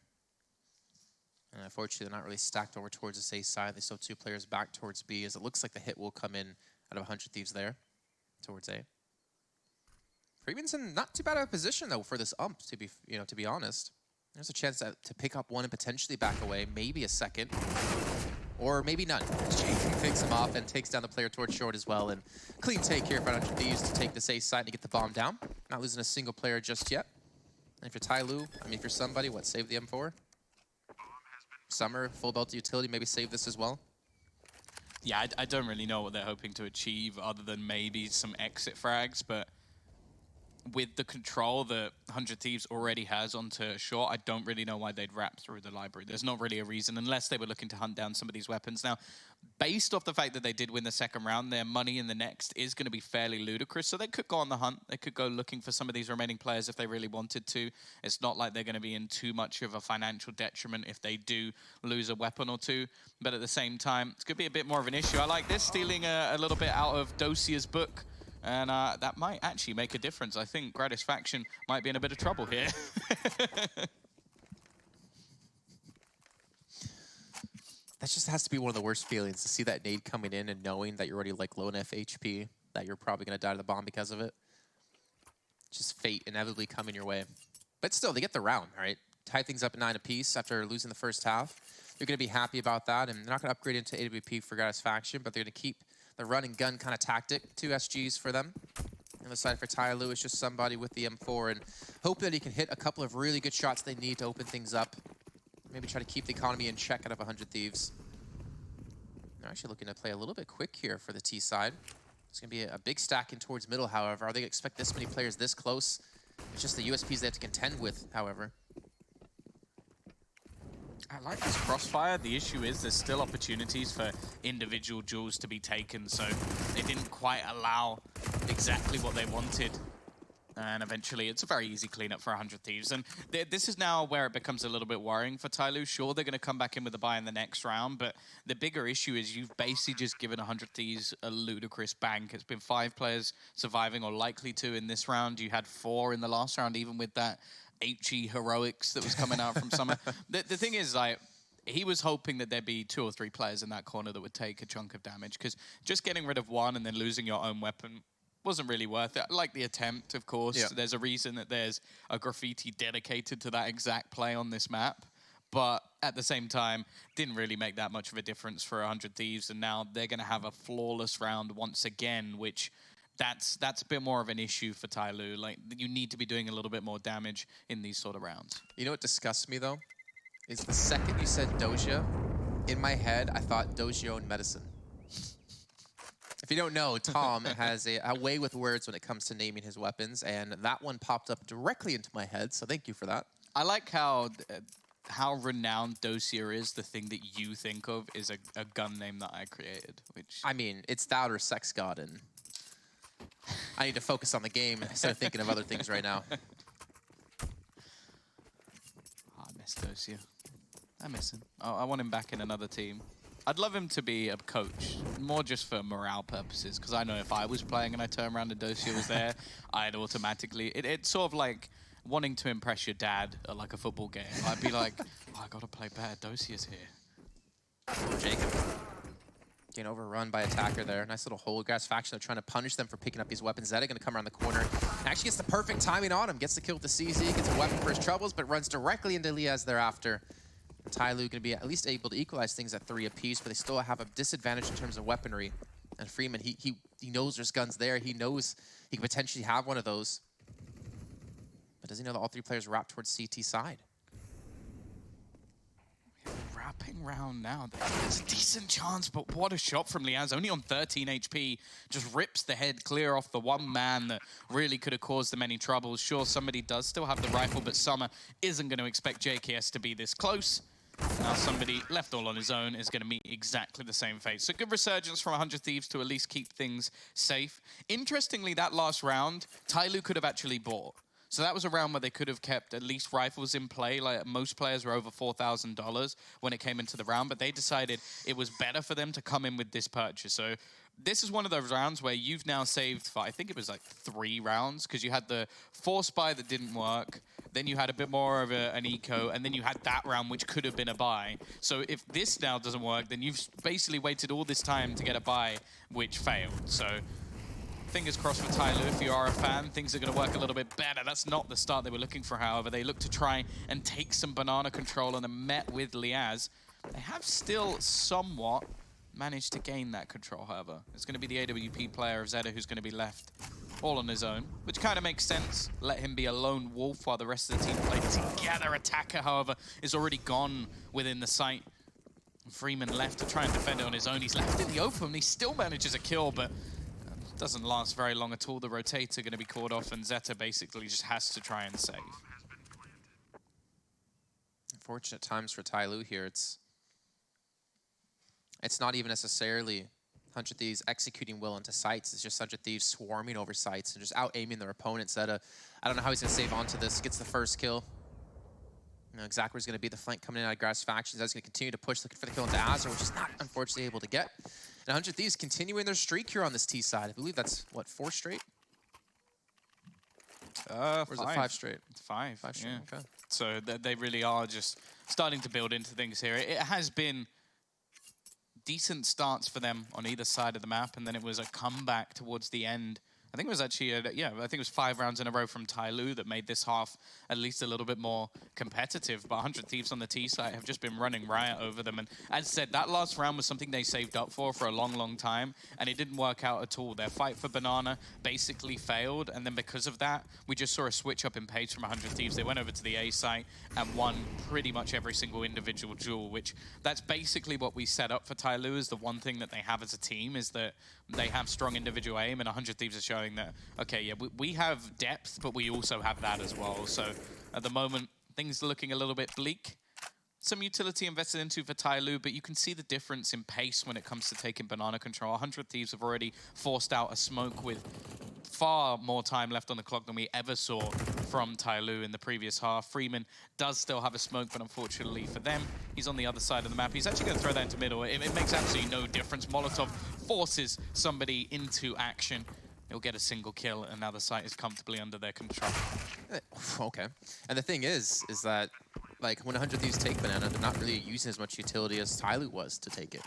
And unfortunately, they're not really stacked over towards the safe side. They still have 2 players back towards B, as it looks like the hit will come in out of 100 Thieves there towards A. Freeman's in not too bad of a position though for this ump, to be honest. There's a chance to pick up one and potentially back away, maybe a second, or maybe none. Jake picks him off and takes down the player towards short as well. And clean take here for 100 Thieves to take the safe side and get the bomb down. Not losing a single player just yet. And if you're Tyloo, I mean, if you're somebody, what, save the M4? Summer, full belt utility, maybe save this as well. Yeah, I don't really know what they're hoping to achieve other than maybe some exit frags, but with the control that 100 Thieves already has onto short, I don't really know why they'd wrap through the library. There's not really a reason, unless they were looking to hunt down some of these weapons. Now, based off the fact that they did win the second round, their money in the next is going to be fairly ludicrous, so they could go on the hunt. They could go looking for some of these remaining players if they really wanted to. It's not like they're going to be in too much of a financial detriment if they do lose a weapon or two, but at the same time, it's going to be a bit more of an issue. I like this, stealing a little bit out of Dosier's book. And that might actually make a difference. I think Gratisfaction might be in a bit of trouble here. That just has to be one of the worst feelings, to see that nade coming in and knowing that you're already like low enough HP that you're probably going to die to the bomb because of it. Just fate inevitably coming your way. But still, they get the round, all right? Tie things up at 9 apiece after losing the first half. You're going to be happy about that, and they're not going to upgrade into AWP for Gratisfaction, but they're going to keep the run and gun kind of tactic. 2 SGs for them. On the side for Tyloo is just somebody with the M4 and hope that he can hit a couple of really good shots they need to open things up. Maybe try to keep the economy in check out of 100 Thieves. They're actually looking to play a little bit quick here for the T side. It's going to be a big stack in towards middle, however. Are they going to expect this many players this close? It's just the USPs they have to contend with, however. I like this crossfire. The issue is there's still opportunities for individual duels to be taken, so they didn't quite allow exactly what they wanted. And eventually, it's a very easy cleanup for 100 Thieves. And this is now where it becomes a little bit worrying for Tyloo. Sure, they're going to come back in with a buy in the next round, but the bigger issue is you've basically just given 100 Thieves a ludicrous bank. It's been 5 players surviving or likely to in this round. You had 4 in the last round, even with that HE heroics that was coming out from Summer. The thing is, like, he was hoping that there'd be 2 or 3 players in that corner that would take a chunk of damage, because just getting rid of one and then losing your own weapon wasn't really worth it. I like the attempt, of course. Yeah. There's a reason that there's a graffiti dedicated to that exact play on this map. But at the same time, didn't really make that much of a difference for 100 Thieves. And now they're going to have a flawless round once again, which that's a bit more of an issue for Tyloo. Like, you need to be doing a little bit more damage in these sort of rounds. You know what disgusts me, though? Is the second you said Doja, in my head, I thought Doja owned medicine. If you don't know, Tom has a way with words when it comes to naming his weapons, and that one popped up directly into my head, so thank you for that. I like how renowned Dossier is. The thing that you think of is a gun name that I created, which... I mean, it's that or Sex God, and I need to focus on the game instead of thinking of other things right now. Oh, I miss Dossier. I miss him. Oh, I want him back in another team. I'd love him to be a coach, more just for morale purposes, because I know if I was playing and I turned around and Dossier was there, I'd automatically... It's sort of like wanting to impress your dad at like a football game. I'd be like, oh, I got to play better. Dossier's here. Jacob getting overrun by attacker there. Nice little hold. Gratisfaction, they're trying to punish them for picking up these weapons. Zeta going to come around the corner. Actually gets the perfect timing on him. Gets the kill with the CZ, gets a weapon for his troubles, but runs directly into Liaz thereafter. Tyloo going to be at least able to equalize things at 3 apiece, but they still have a disadvantage in terms of weaponry. And Freeman, he knows there's guns there. He knows he could potentially have one of those. But does he know that all 3 players wrap towards CT side? Wrapping round now. There's a decent chance, but what a shot from Liaz. Only on 13 HP. Just rips the head clear off the one man that really could have caused them any troubles. Sure, somebody does still have the rifle, but Summer isn't going to expect JKS to be this close. Now somebody left all on his own is going to meet exactly the same fate. So good resurgence from 100 Thieves to at least keep things safe. Interestingly, that last round, Tyloo could have actually bought. So that was a round where they could have kept at least rifles in play. Like, most players were over $4,000 when it came into the round, but they decided it was better for them to come in with this purchase. So this is one of those rounds where you've now saved for, I think it was like 3 rounds, because you had the force buy that didn't work. then you had a bit more of an eco, and then you had that round, which could have been a buy. So if this now doesn't work, then you've basically waited all this time to get a buy, which failed. So fingers crossed for Tyloo. If you are a fan, things are going to work a little bit better. That's not the start they were looking for, however. They look to try and take some banana control, and then met with Liaz. They have still somewhat managed to gain that control, however. It's going to be the AWP player of Zeta who's going to be left all on his own, which kind of makes sense. Let him be a lone wolf while the rest of the team play together. Attacker, however, is already gone within the site. Freeman left to try and defend it on his own. He's left in the open. He still manages a kill, but doesn't last very long at all. The rotator going to be caught off, and Zeta basically just has to try and save. Unfortunate times for Tyloo here. It's not even necessarily 100 Thieves executing well into sites. It's just 100 Thieves swarming over sites and just out-aiming their opponents. Zeta, I don't know how he's going to save onto this. Gets the first kill. You know exactly where he's going to be. The flank coming in out of Grass Factions. That's going to continue to push, looking for the kill into Azure, which is not, unfortunately, able to get. And 100 Thieves continuing their streak here on this T side. I believe that's, what, 4 straight? Or is it 5 straight? It's 5. 5 straight, yeah. okay. So they really are just starting to build into things here. It has been decent starts for them on either side of the map, and then it was a comeback towards the end. I think it was actually, I think it was 5 rounds in a row from Tyloo that made this half at least a little bit more competitive. But 100 Thieves on the T side have just been running riot over them. And as said, that last round was something they saved up for a long, long time, and it didn't work out at all. Their fight for Banana basically failed, and then because of that, we just saw a switch up in pace from 100 Thieves. They went over to the A site and won pretty much every single individual duel, which that's basically what we set up for Tyloo. Is the one thing that they have as a team is that they have strong individual aim, and 100 Thieves are showing that, okay, yeah, we have depth, but we also have that as well. So at the moment, things are looking a little bit bleak. Some utility invested into for Tyloo, but you can see the difference in pace when it comes to taking banana control. 100 Thieves have already forced out a smoke with far more time left on the clock than we ever saw from Tyloo in the previous half. Freeman does still have a smoke, but unfortunately for them, he's on the other side of the map. He's actually going to throw that into middle. It makes absolutely no difference. Molotov forces somebody into action. He'll get a single kill, and now the site is comfortably under their control. Okay. And the thing is that, like, when 100 Thieves take Banana, they're not really using as much utility as Tyloo was to take it.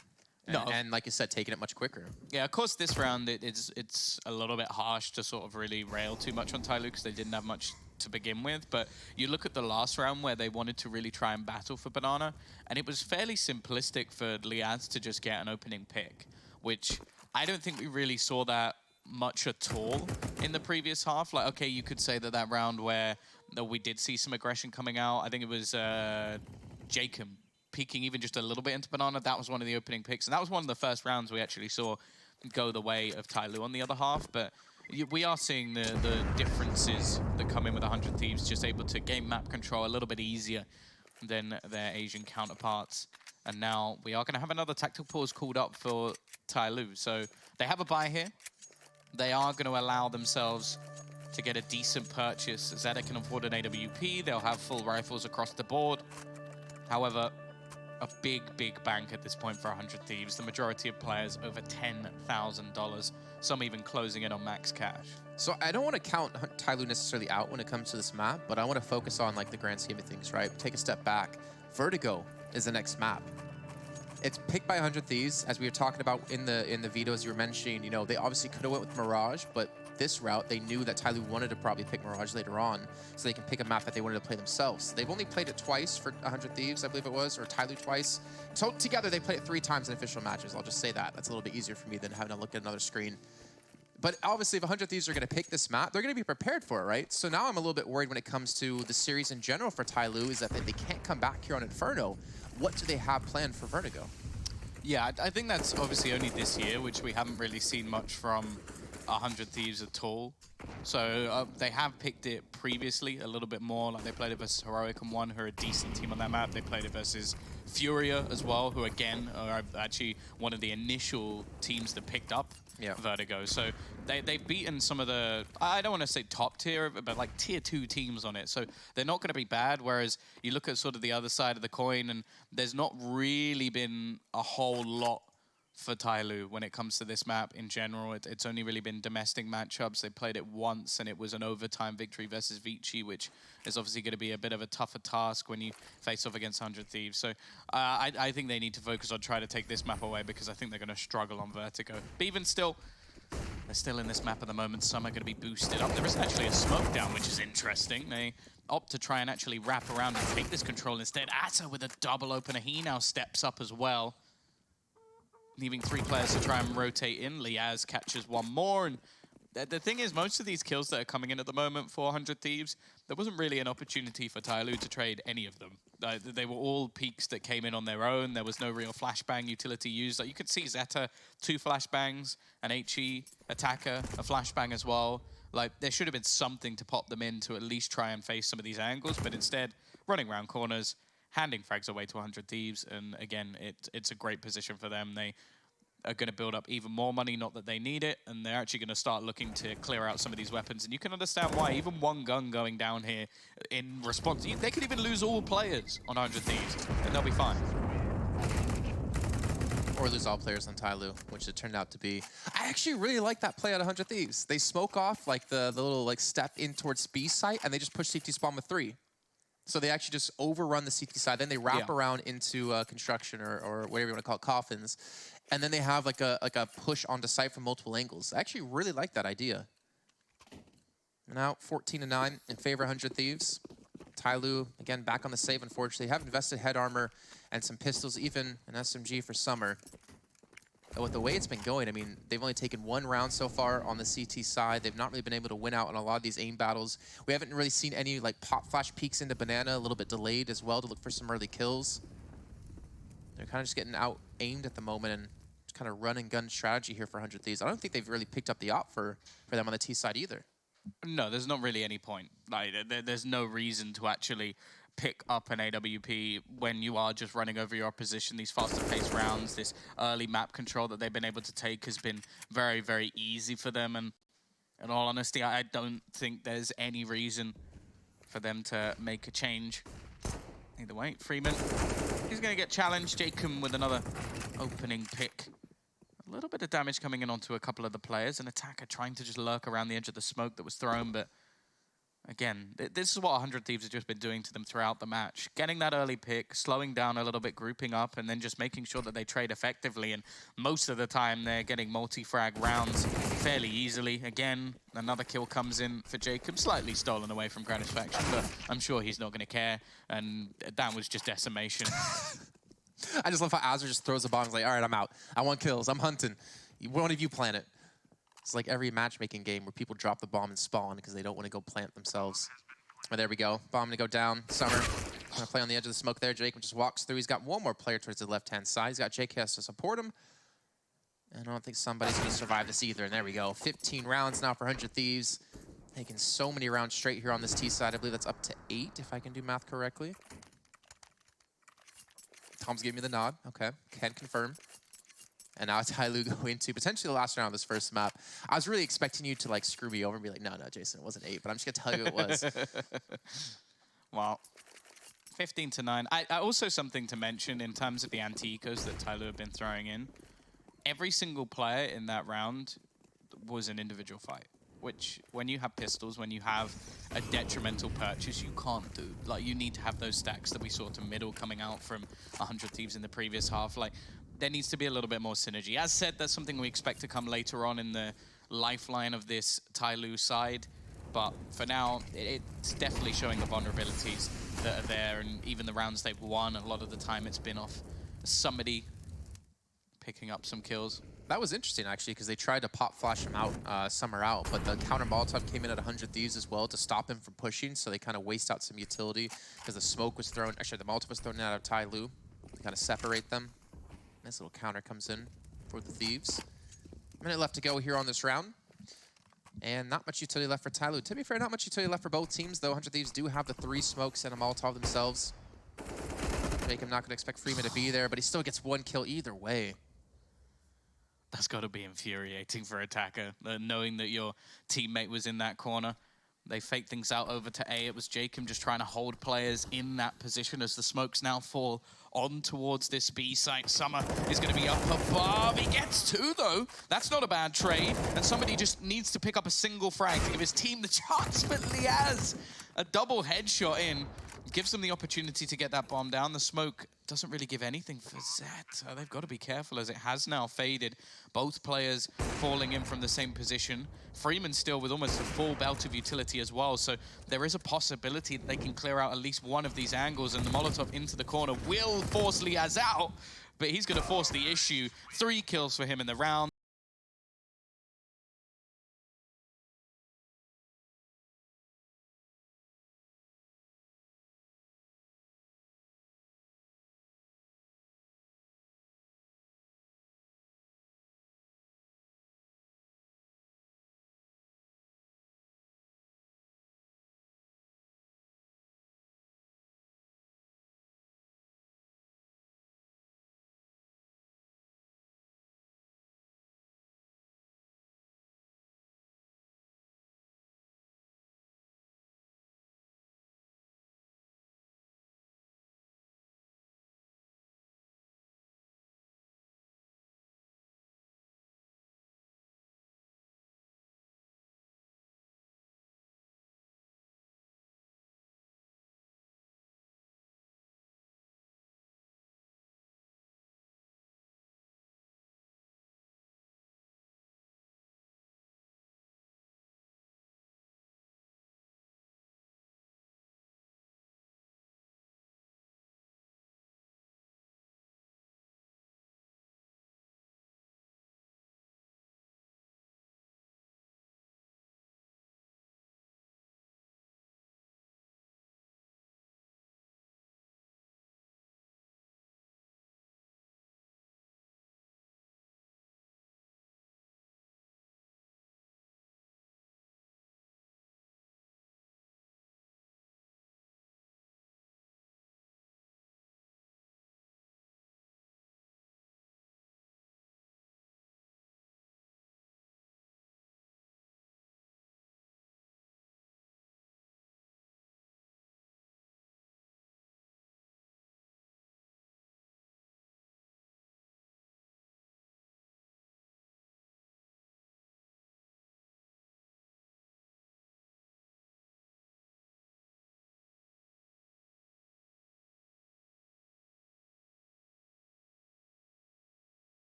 No. And like you said, taking it much quicker. Yeah, of course, this round, it's a little bit harsh to sort of really rail too much on Tyloo because they didn't have much to begin with. But you look at the last round where they wanted to really try and battle for Banana, and it was fairly simplistic for Liaz to just get an opening pick, which I don't think we really saw that much at all in the previous half. Like, okay, you could say that round where we did see some aggression coming out. I think it was Jacob peeking even just a little bit into Banana. That was one of the opening picks, and that was one of the first rounds we actually saw go the way of Tyloo on the other half. But we are seeing the differences that come in with 100 Thieves, just able to gain map control a little bit easier than their Asian counterparts. And now we are going to have another tactical pause called up for Tyloo. So they have a buy here. They are going to allow themselves to get a decent purchase. Zeta can afford an AWP. They'll have full rifles across the board. However, a big, big bank at this point for 100 Thieves. The majority of players over $10,000. Some even closing in on max cash. So I don't want to count Tyloo necessarily out when it comes to this map, but I want to focus on like the grand scheme of things, right? Take a step back. Vertigo is the next map. It's picked by 100 Thieves, as we were talking about in the vetoes you were mentioning. You know, they obviously could have went with Mirage, but this route, they knew that Tyloo wanted to probably pick Mirage later on, so they can pick a map that they wanted to play themselves. They've only played it twice for 100 Thieves, I believe it was, or Tyloo twice. So together, they played it 3 times in official matches. I'll just say that. That's a little bit easier for me than having to look at another screen. But obviously, if 100 Thieves are going to pick this map, they're going to be prepared for it, right? So now I'm a little bit worried when it comes to the series in general for Tyloo, is that they can't come back here on Inferno. What do they have planned for Vertigo? Yeah, I think that's obviously only this year, which we haven't really seen much from 100 Thieves at all. So they have picked it previously a little bit more. Like they played it versus Heroic and won, who are a decent team on that map. They played it versus Furia as well, who again are actually one of the initial teams that picked up Vertigo. So they've beaten some of the, I don't want to say top tier, but like tier 2 teams on it. So they're not going to be bad. Whereas you look at sort of the other side of the coin, and there's not really been a whole lot for Tyloo when it comes to this map in general. It's only really been domestic matchups. They played it once, and it was an overtime victory versus Vici, which is obviously going to be a bit of a tougher task when you face off against 100 Thieves. So I think they need to focus on trying to take this map away, because I think they're going to struggle on Vertigo. But even still, they're still in this map at the moment. Some are going to be boosted up. There isn't actually a smoke down, which is interesting. They opt to try and actually wrap around and take this control instead. Atta with a double opener. He now steps up as well, leaving 3 players to try and rotate in. Liaz catches one more, and the thing is, most of these kills that are coming in at the moment for 100 Thieves, there wasn't really an opportunity for Tyloo to trade any of them. They were all peaks that came in on their own. There was no real flashbang utility used. Like, you could see Zeta, 2 flashbangs, an HE attacker, a flashbang as well. Like, there should have been something to pop them in to at least try and face some of these angles, but instead, running around corners, handing frags away to 100 Thieves, and again, it's a great position for them. They are going to build up even more money, not that they need it, and they're actually going to start looking to clear out some of these weapons, and you can understand why. Even one gun going down here in response, they could even lose all players on 100 Thieves, and they'll be fine. Or lose all players on Tyloo, which it turned out to be. I actually really like that play at 100 Thieves. They smoke off like the little like step in towards B site, and they just push CT spawn with 3. So they actually just overrun the CT side. Then they wrap around into construction or whatever you want to call it, coffins. And then they have like a push onto site from multiple angles. I actually really like that idea. Now 14-9 in favor of 100 Thieves. Tyloo, again, back on the save, unfortunately. They have invested head armor and some pistols, even an SMG for Summer. But with the way it's been going, I mean, they've only taken 1 round so far on the CT side. They've not really been able to win out on a lot of these aim battles. We haven't really seen any like pop flash peeks into Banana, a little bit delayed as well to look for some early kills. They're kind of just getting out aimed at the moment, and just kind of run and gun strategy here for 100 Thieves. I don't think they've really picked up the op for them on the T side either. No, there's not really any point. Like, there's no reason to actually pick up an AWP when you are just running over your opposition. These faster paced rounds, this early map control that they've been able to take has been very, very easy for them. And in all honesty, I don't think there's any reason for them to make a change. Either way, Freeman, he's going to get challenged. Jacob with another opening pick. A little bit of damage coming in onto a couple of the players. An attacker trying to just lurk around the edge of the smoke that was thrown, but again, this is what 100 Thieves have just been doing to them throughout the match. Getting that early pick, slowing down a little bit, grouping up, and then just making sure that they trade effectively. And most of the time, they're getting multi-frag rounds fairly easily. Again, another kill comes in for Jacob, slightly stolen away from Gratisfaction, but I'm sure he's not going to care. And that was just decimation. I just love how Azure just throws a bomb. He's like, all right, I'm out. I want kills. I'm hunting. One of you plant it. It's like every matchmaking game where people drop the bomb and spawn because they don't want to go plant themselves. Oh, there we go. Bomb going to go down. Summer going to play on the edge of the smoke there. Jacob just walks through. He's got one more player towards the left-hand side. He's got JKS to support him. And I don't think somebody's going to survive this either. And there we go. 15 rounds now for 100 Thieves. Taking so many rounds straight here on this T side. I believe that's up to 8, if I can do math correctly. Tom's giving me the nod. Okay, can confirm. And now Tyloo going to potentially the last round of this first map. I was really expecting you to like screw me over and be like, no, Jason, it wasn't 8, but I'm just gonna tell you it was. Well, 15-9. I also something to mention in terms of the anti-ecos that Tyloo have been throwing in. Every single player in that round was an individual fight, which when you have pistols, when you have a detrimental purchase, you can't do. Like, you need to have those stacks that we saw to middle coming out from 100 Thieves in the previous half. Like, there needs to be a little bit more synergy. As said, that's something we expect to come later on in the lifeline of this Tyloo side. But for now, it's definitely showing the vulnerabilities that are there. And even the rounds they've won, a lot of the time it's been off somebody picking up some kills. That was interesting, actually, because they tried to pop flash him out, Summer out, but the counter Molotov came in at 100 Thieves as well to stop him from pushing, so they kind of waste out some utility because the smoke was thrown, actually the Molotov was thrown out of Tyloo to kind of separate them. Nice little counter comes in for the Thieves. Minute left to go here on this round. And not much utility left for Tyloo. To be fair, not much utility left for both teams, though 100 Thieves do have the 3 smokes and a Molotov themselves. Jacob not going to expect Freeman to be there, but he still gets 1 kill either way. That's got to be infuriating for Attacker, knowing that your teammate was in that corner. They fake things out over to A. It was Jacob just trying to hold players in that position as the smokes now fall on towards this B site. Summer is going to be up above. He gets two, though. That's not a bad trade. And somebody just needs to pick up a single frag to give his team the chance. But Liaz, a double headshot in, gives them the opportunity to get that bomb down. The smoke doesn't really give anything for Zet. They've got to be careful as it has now faded. Both players falling in from the same position. Freeman still with almost a full belt of utility as well. So there is a possibility that they can clear out at least one of these angles, and the Molotov into the corner will force Liaz out, but he's going to force the issue. 3 kills for him in the round.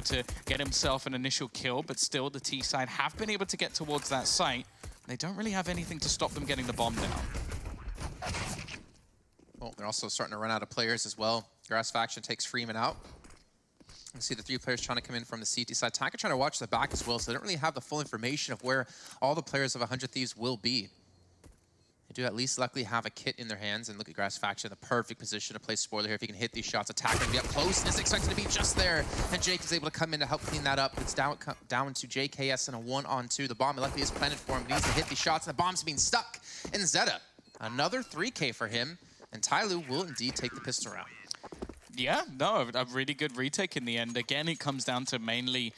to get himself an initial kill, but still the T side have been able to get towards that site. They don't really have anything to stop them getting the bomb down. Well, they're also starting to run out of players as well. Grass Faction takes Freeman out. You see the 3 players trying to come in from the CT side. Taka trying to watch the back as well, so they don't really have the full information of where all the players of 100 Thieves will be. They do at least luckily have a kit in their hands, and look at Grass Faction, the perfect position to play Spoiler here. If he can hit these shots, attack and be up close, and is expected to be just there. And Jake is able to come in to help clean that up. It's down to JKS in a 1-on-2. The bomb luckily is planted for him. He needs to hit these shots, and the bomb's being stuck. And Zeta, another 3K for him, and Tyloo will indeed take the pistol round. Yeah, no, a really good retake in the end. Again, it comes down to mainly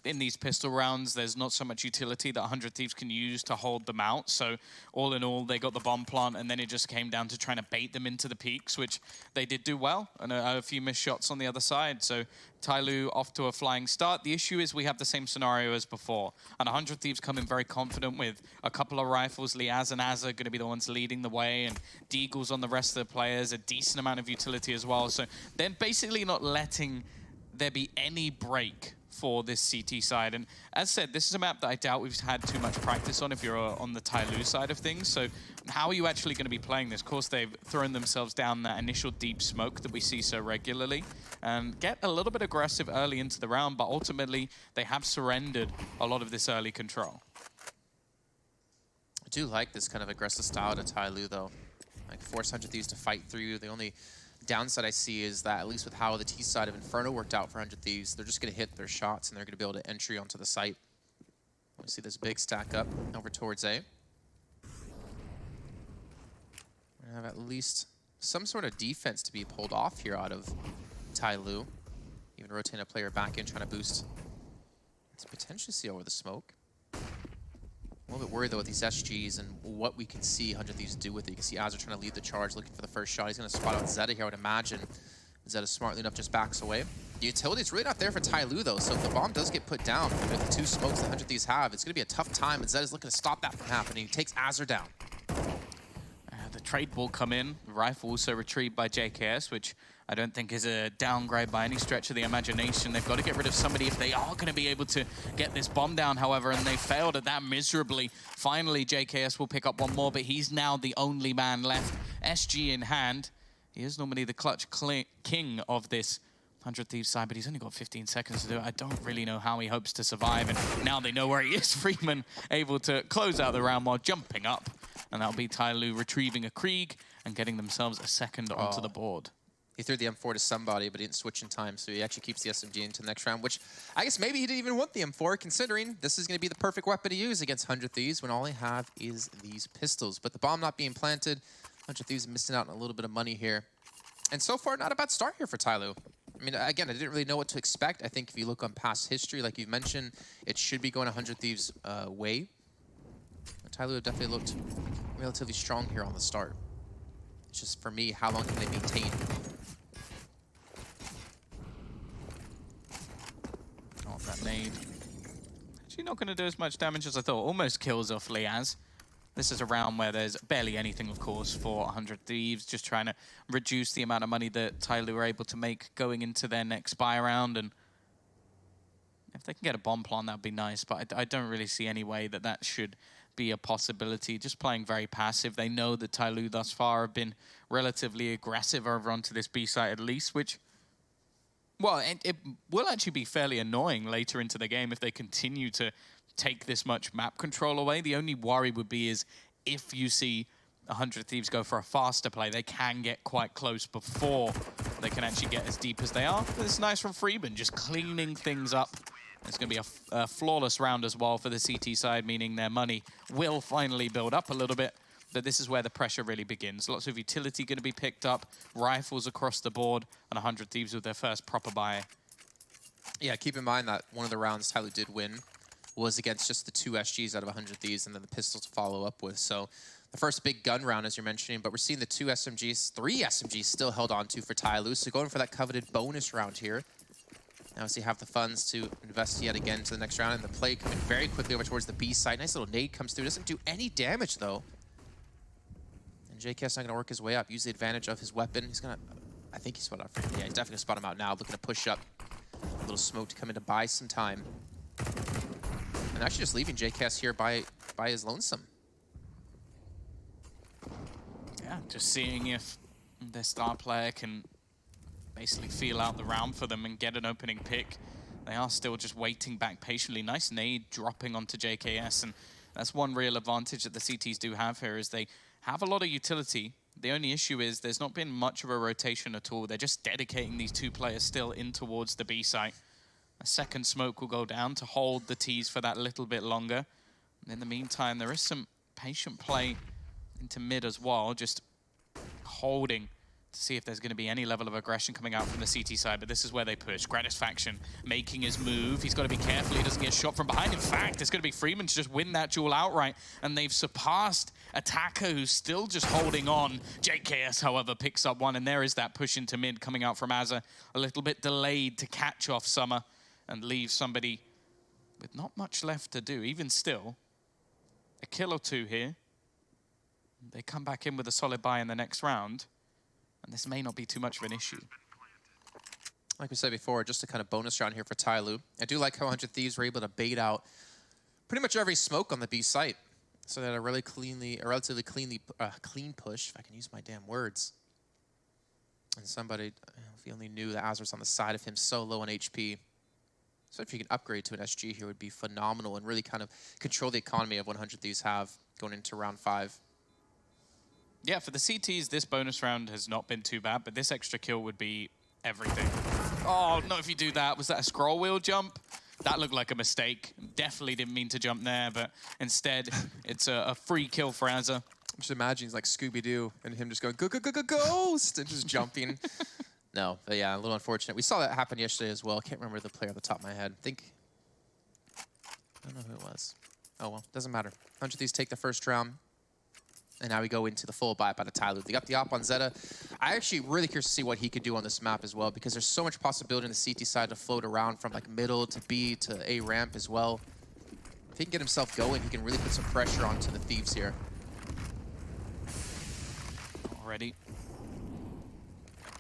in these pistol rounds, there's not so much utility that 100 Thieves can use to hold them out. So all in all, they got the bomb plant, and then it just came down to trying to bait them into the peaks, which they did do well, and a few missed shots on the other side. So Tyloo off to a flying start. The issue is we have the same scenario as before, and 100 Thieves come in very confident with a couple of rifles. Liaz and Az are going to be the ones leading the way, and Deagle's on the rest of the players, a decent amount of utility as well. So they're basically not letting there be any break for this CT side. And as said, this is a map that I doubt we've had too much practice on if you're on the Tyloo side of things. So how are you actually going to be playing this? Of course, they've thrown themselves down that initial deep smoke that we see so regularly and get a little bit aggressive early into the round, but ultimately they have surrendered a lot of this early control. I do like this kind of aggressive style to Tyloo, though. Like, force 100 Thieves to fight through. The only downside I see is that, at least with how the T side of Inferno worked out for 100 Thieves, they're just going to hit their shots and they're going to be able to entry onto the site. We see this big stack up over towards A. We have at least some sort of defense to be pulled off here out of Tyloo. Even rotating a player back in, trying to boost to potentially see over the smoke. A little bit worried, though, with these SGs and what we can see 100 Thieves do with it. You can see Azure trying to lead the charge, looking for the first shot. He's going to spot out Zeta here, I would imagine. Zeta, smartly enough, just backs away. The utility is really not there for Tyloo, though, so if the bomb does get put down with the 2 smokes that 100 Thieves have, it's going to be a tough time, and Zeta's looking to stop that from happening. He takes Azure down. The trade will come in. The rifle also retrieved by JKS, which I don't think is a downgrade by any stretch of the imagination. They've got to get rid of somebody if they are going to be able to get this bomb down, however, and they failed at that miserably. Finally, JKS will pick up one more, but he's now the only man left. SG in hand. He is normally the clutch king of this 100 Thieves side, but he's only got 15 seconds to do it. I don't really know how he hopes to survive, and now they know where he is. Freeman able to close out the round while jumping up, and that'll be Tyloo retrieving a Krieg and getting themselves a second onto the board. He threw the M4 to somebody, but he didn't switch in time, so he actually keeps the SMG into the next round, which I guess maybe he didn't even want the M4, considering this is going to be the perfect weapon to use against 100 Thieves when all they have is these pistols. But the bomb not being planted, 100 Thieves missing out on a little bit of money here. And so far, not a bad start here for Tyloo. I mean, again, I didn't really know what to expect. I think if you look on past history, like you've mentioned, it should be going 100 Thieves' way. Tyloo definitely looked relatively strong here on the start. It's just, for me, how long can they maintain? Oh, that nade. Actually not going to do as much damage as I thought. Almost kills off Liaz. This is a round where there's barely anything, of course, for 100 Thieves, just trying to reduce the amount of money that Tyloo were able to make going into their next buy round. And if they can get a bomb plant, that would be nice, but I don't really see any way that that should be a possibility. Just playing very passive. They know that Tyloo thus far have been relatively aggressive over onto this B site at least, which, well, it will actually be fairly annoying later into the game if they continue to take this much map control away. The only worry would be is if you see 100 Thieves go for a faster play, they can get quite close before they can actually get as deep as they are. This is nice from Freeman, just cleaning things up. It's going to be a flawless round as well for the CT side, meaning their money will finally build up a little bit. But this is where the pressure really begins. Lots of utility going to be picked up, rifles across the board, and 100 Thieves with their first proper buy. Yeah, keep in mind that one of the rounds Tyloo did win was against just the 2 SGs out of 100 Thieves and then the pistols to follow up with. So the first big gun round, as you're mentioning, but we're seeing the 2 SMGs, 3 SMGs still held on to for Tyloo. So going for that coveted bonus round here. Now as they have the funds to invest yet again to the next round, and the play coming very quickly over towards the B side. Nice little nade comes through, doesn't do any damage though. And JK's not gonna work his way up, use the advantage of his weapon. He's gonna, I think he spotted out for him. Yeah, he's definitely gonna spot him out now, looking to push up. little smoke to come in to buy some time. And actually just leaving JKS here by his lonesome. Yeah, just seeing if their star player can basically feel out the round for them and get an opening pick. They are still just waiting back patiently. Nice nade dropping onto JKS, and that's one real advantage that the CTs do have here, is they have a lot of utility. The only issue is there's not been much of a rotation at all. They're just dedicating these two players still in towards the B site. A second smoke will go down to hold the T's for that little bit longer. And in the meantime, there is some patient play into mid as well, just holding to see if there's going to be any level of aggression coming out from the CT side, but this is where they push. Gratisfaction making his move. He's got to be careful he doesn't get shot from behind. In fact, it's going to be Freeman to just win that duel outright, and they've surpassed Attacker, who's still just holding on. JKS, however, picks up one, and there is that push into mid coming out from Azza. A little bit delayed to catch off Summer and leave somebody with not much left to do. Even still, a kill or two here. They come back in with a solid buy in the next round, and this may not be too much of an issue. Like we said before, just a kind of bonus round here for Tyloo. I do like how 100 Thieves were able to bait out pretty much every smoke on the B site. So they had a relatively clean push, if I can use my damn words. And somebody, if he only knew that Azra's on the side of him so low on HP. So if you can upgrade to an SG here would be phenomenal and really kind of control the economy of 100 Thieves have going into round 5. Yeah, for the CTs, this bonus round has not been too bad, but this extra kill would be everything. Oh, not if you do that. Was that a scroll wheel jump? That looked like a mistake. Definitely didn't mean to jump there, but instead, it's a free kill for Azza. I'm just imagining like Scooby-Doo and him just going, ghost, and just jumping. No, but yeah, a little unfortunate. We saw that happen yesterday as well. I can't remember the player off the top of my head. I don't know who it was. Oh, well, doesn't matter. 100 Thieves take the first round. And now we go into the full buy by the Tyloo. They got the op on Zeta. I actually really curious to see what he could do on this map as well, because there's so much possibility on the CT side to float around from like middle to B to A ramp as well. If he can get himself going, he can really put some pressure onto the Thieves here. Already.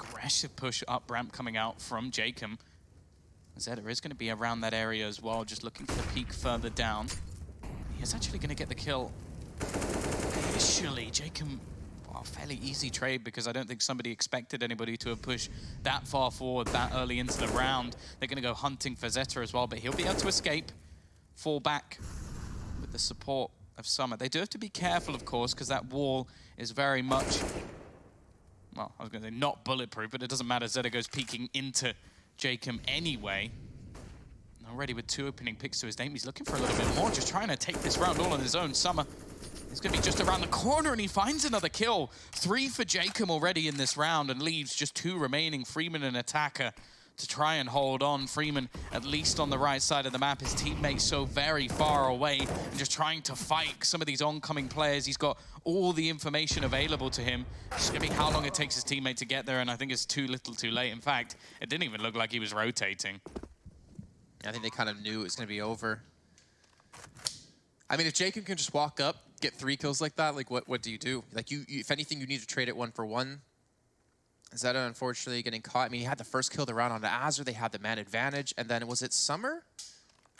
Aggressive push up ramp coming out from Jacob. Zeta is going to be around that area as well, just looking for the peak further down. He is actually going to get the kill. Initially, Jacob, well, fairly easy trade, because I don't think somebody expected anybody to have pushed that far forward that early into the round. They're going to go hunting for Zeta as well, but he'll be able to escape, fall back with the support of Summer. They do have to be careful, of course, because that wall is very much, well, I was going to say not bulletproof, but it doesn't matter. Zeta goes peeking into Jacob anyway. Already with 2 opening picks to his name, he's looking for a little bit more, just trying to take this round all on his own. Summer is going to be just around the corner, and he finds another kill. 3 for Jacob already in this round, and leaves just 2 remaining, Freeman and Attacker, to try and hold on. Freeman, at least on the right side of the map, his teammates so very far away, and just trying to fight some of these oncoming players. He's got all the information available to him. It's just going to be how long it takes his teammate to get there, and I think it's too little too late. In fact, it didn't even look like he was rotating. I think they kind of knew it was going to be over. I mean, if Jacob can just walk up, get 3 kills like that, like what do you do? Like if anything, you need to trade it 1 for 1. Zeta, unfortunately, getting caught. I mean, he had the first kill of the round on the Azure. They had the man advantage. And then was it Summer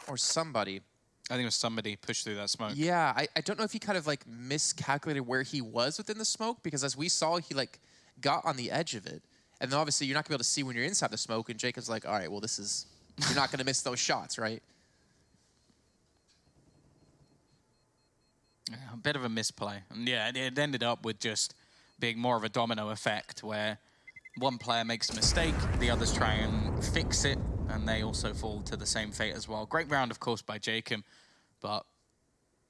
or somebody? I think it was somebody pushed through that smoke. Yeah, I don't know if he kind of like miscalculated where he was within the smoke, because as we saw, he like got on the edge of it. And then obviously you're not going to be able to see when you're inside the smoke. And Jacob's like, all right, well, this is, you're not going to miss those shots, right? A bit of a misplay. And yeah, it ended up with just being more of a domino effect, where one player makes a mistake, the others try and fix it, and they also fall to the same fate as well. Great round, of course, by Jacob, but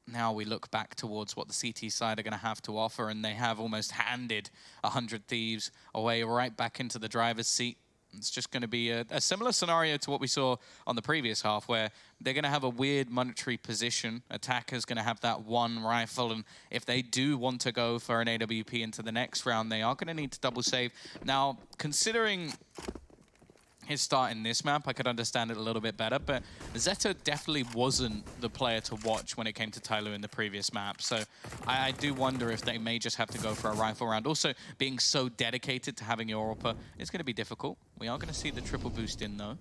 now we look back towards what the CT side are going to have to offer, and they have almost handed 100 Thieves away right back into the driver's seat. It's just going to be a similar scenario to what we saw on the previous half, where they're going to have a weird monetary position. Attacker's going to have that 1 rifle, and if they do want to go for an AWP into the next round, they are going to need to double save. Now, considering his start in this map, I could understand it a little bit better, but Zeta definitely wasn't the player to watch when it came to Tyloo in the previous map. So I do wonder if they may just have to go for a rifle round. Also, being so dedicated to having your AWP is going to be difficult. We are going to see the triple boost in, though.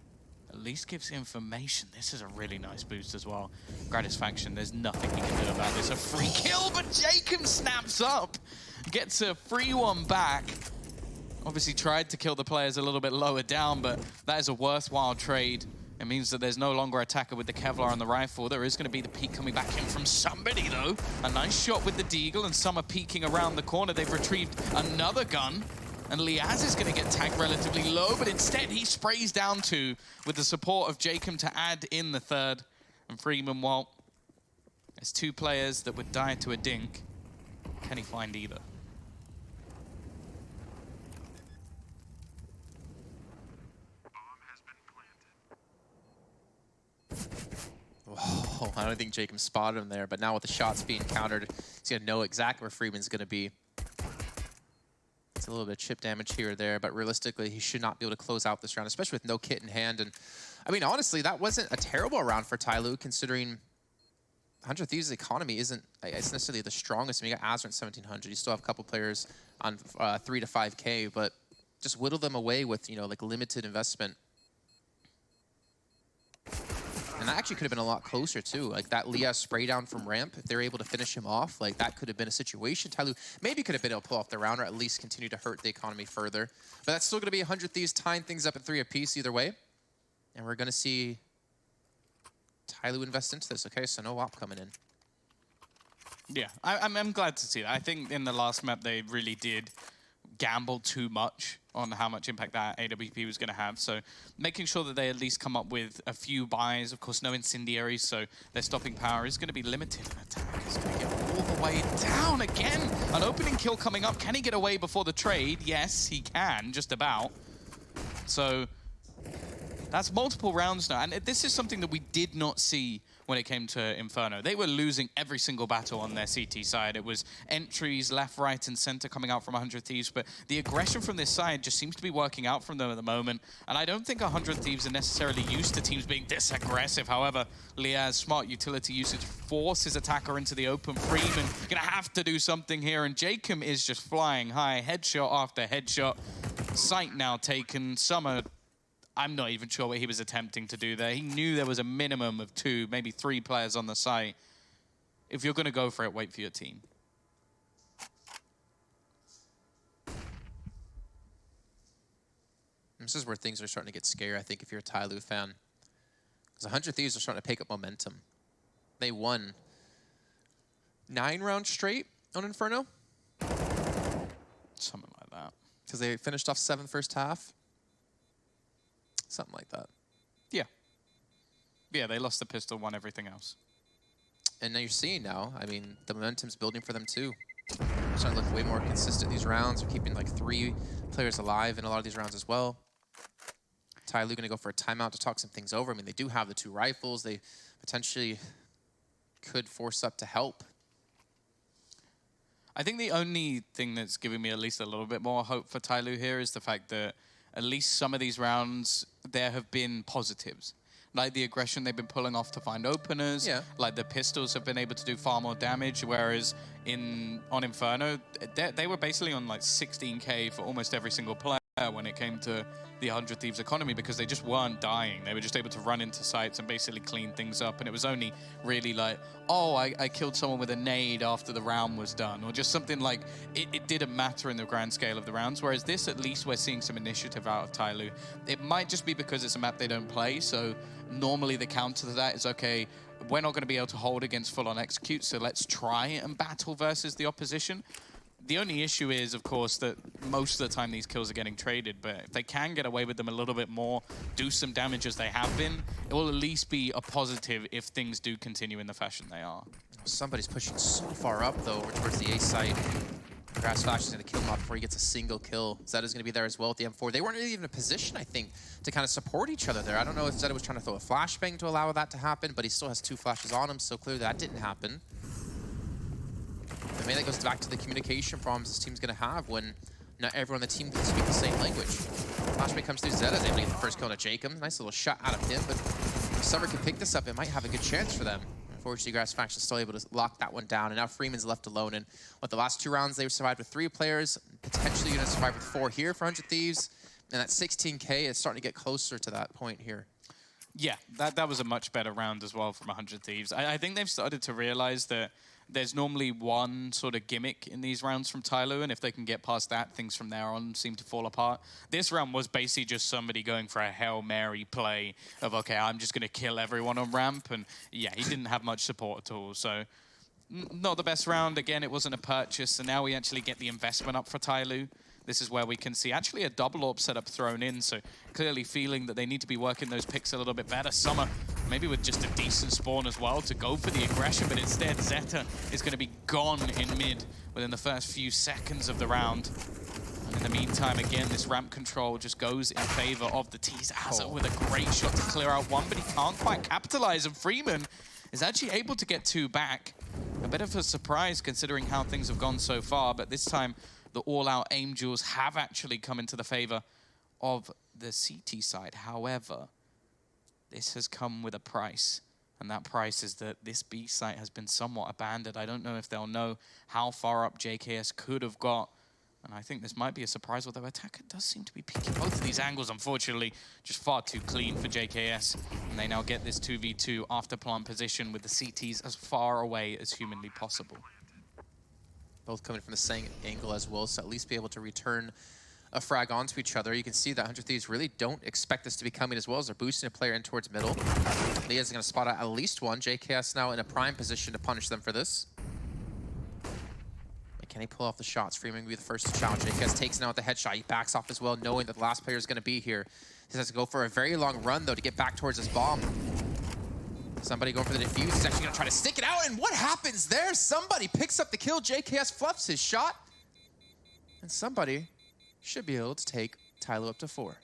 At least gives information. This is a really nice boost as well. Gratisfaction, there's nothing he can do about this. A free kill, but Jacob snaps up. Gets a free one back. Obviously tried to kill the players a little bit lower down, but that is a worthwhile trade. It means that there's no longer attacker with the Kevlar and the rifle. There is going to be the peek coming back in from somebody, though. A nice shot with the Deagle, and some are peeking around the corner. They've retrieved another gun. And Liaz is going to get tagged relatively low, but instead he sprays down two with the support of Jacob to add in the third. And Freeman, well, there's two players that would die to a dink. Can he find either? Whoa, I don't think Jacob spotted him there, but now with the shots being countered, he's going to know exactly where Freeman's going to be. It's a little bit of chip damage here or there, but realistically, he should not be able to close out this round, especially with no kit in hand. And I mean, honestly, that wasn't a terrible round for Tyloo, considering 100 Thieves' economy isn't necessarily the strongest. I mean, you got Azra at 1,700. You still have a couple players on 3 to 5K, but just whittle them away with, you know, like limited investment. And that actually could have been a lot closer, too. Like, that Liaz spray down from ramp, if they were able to finish him off, like, that could have been a situation. Tyloo maybe could have been able to pull off the round or at least continue to hurt the economy further. But that's still going to be 100 Thieves tying things up at 3 apiece either way. And we're going to see Tyloo invest into this. Okay, so no op coming in. Yeah, I'm glad to see that. I think in the last map, they really did gamble too much on how much impact that AWP was going to have. So making sure that they at least come up with a few buys. Of course, no incendiaries, so their stopping power is going to be limited. And attack is going to get all the way down again. An opening kill coming up. Can he get away before the trade? Yes, he can, just about. So that's multiple rounds now. And this is something that we did not see when it came to Inferno. They were losing every single battle on their CT side. It was entries left, right, and center coming out from 100 Thieves, but the aggression from this side just seems to be working out from them at the moment. And I don't think 100 Thieves are necessarily used to teams being this aggressive. However, Liaz's smart utility usage forces attacker into the open. Freeman gonna have to do something here, and Jacob is just flying high. Headshot after headshot. Sight now taken. Summer, I'm not even sure what he was attempting to do there. He knew there was a minimum of 2, maybe 3 players on the site. If you're going to go for it, wait for your team. This is where things are starting to get scary, I think, if you're a Tyloo fan. Because 100 Thieves are starting to pick up momentum. They won 9 rounds straight on Inferno. Something like that. Because they finished off 7th first half. Something like that. Yeah. Yeah, they lost the pistol, won everything else. And now you're seeing now, I mean, the momentum's building for them too. They're starting to look way more consistent these rounds. They're keeping like 3 players alive in a lot of these rounds as well. Tyloo going to go for a timeout to talk some things over. I mean, they do have the 2 rifles. They potentially could force up to help. I think the only thing that's giving me at least a little bit more hope for Tyloo here is the fact that at least some of these rounds, there have been positives. Like the aggression they've been pulling off to find openers. Yeah. Like the pistols have been able to do far more damage, whereas on Inferno, they were basically on like 16K for almost every single player when it came to the 100 Thieves economy, because they just weren't dying. They were just able to run into sites and basically clean things up. And it was only really like, oh, I killed someone with a nade after the round was done, or just something like, it didn't matter in the grand scale of the rounds. Whereas this, at least we're seeing some initiative out of Tyloo. It might just be because it's a map they don't play, so normally the counter to that is, okay, we're not going to be able to hold against full-on execute, so let's try and battle versus the opposition. The only issue is, of course, that most of the time these kills are getting traded, but if they can get away with them a little bit more, do some damage as they have been, it will at least be a positive if things do continue in the fashion they are. Somebody's pushing so far up, though, towards the A site. Gratisfaction is going to kill him off before he gets a single kill. Zeta's going to be there as well at the M4. They weren't really even in a position, I think, to kind of support each other there. I don't know if Zeta was trying to throw a flashbang to allow that to happen, but he still has 2 flashes on him, so clearly that didn't happen. Maybe that goes back to the communication problems this team's going to have when not everyone on the team can speak the same language. Flashbang comes through Zeta. They able to get the first kill on Jacob. Nice little shot out of him, but if Summer can pick this up, it might have a good chance for them. Unfortunately, Gratisfaction's still able to lock that one down, and now Freeman's left alone. And what the last 2 rounds, they survived with 3 players, potentially going to survive with 4 here for 100 Thieves. And that 16K is starting to get closer to that point here. Yeah, that was a much better round as well from 100 Thieves. I think they've started to realize that there's normally one sort of gimmick in these rounds from Tyloo, and if they can get past that, things from there on seem to fall apart. This round was basically just somebody going for a Hail Mary play of, okay, I'm just going to kill everyone on ramp, and yeah, he didn't have much support at all, so not the best round. Again, it wasn't a purchase, so now we actually get the investment up for Tyloo. This is where we can see actually a double orb setup thrown in, so clearly feeling that they need to be working those picks a little bit better. Summer, maybe with just a decent spawn as well to go for the aggression, but instead Zeta is going to be gone in mid within the first few seconds of the round. And in the meantime, again, this ramp control just goes in favor of the Tees. Azza with a great shot to clear out one, but he can't quite capitalize, and Freeman is actually able to get two back. A bit of a surprise considering how things have gone so far, but this time the all-out aim duels have actually come into the favor of the CT side. However, this has come with a price, and that price is that this B site has been somewhat abandoned. I don't know if they'll know how far up JKS could have got, and I think this might be a surprise, although Attacker does seem to be peeking both of these angles, unfortunately. Just far too clean for JKS, and they now get this 2v2 after plant position with the CTs as far away as humanly possible. Both coming from the same angle as well, so at least be able to return a frag onto each other. You can see that 100 Thieves really don't expect this to be coming as well as they're boosting a player in towards middle. Leah's going to spot out at least one. JKS now in a prime position to punish them for this. And can he pull off the shots? Freeman will be the first to challenge. JKS takes now with the headshot. He backs off as well, knowing that the last player is going to be here. He has to go for a very long run, though, to get back towards his bomb. Somebody going for the defuse. He's actually going to try to stick it out. And what happens there? Somebody picks up the kill. JKS fluffs his shot. And somebody should be able to take Tyloo up to 4.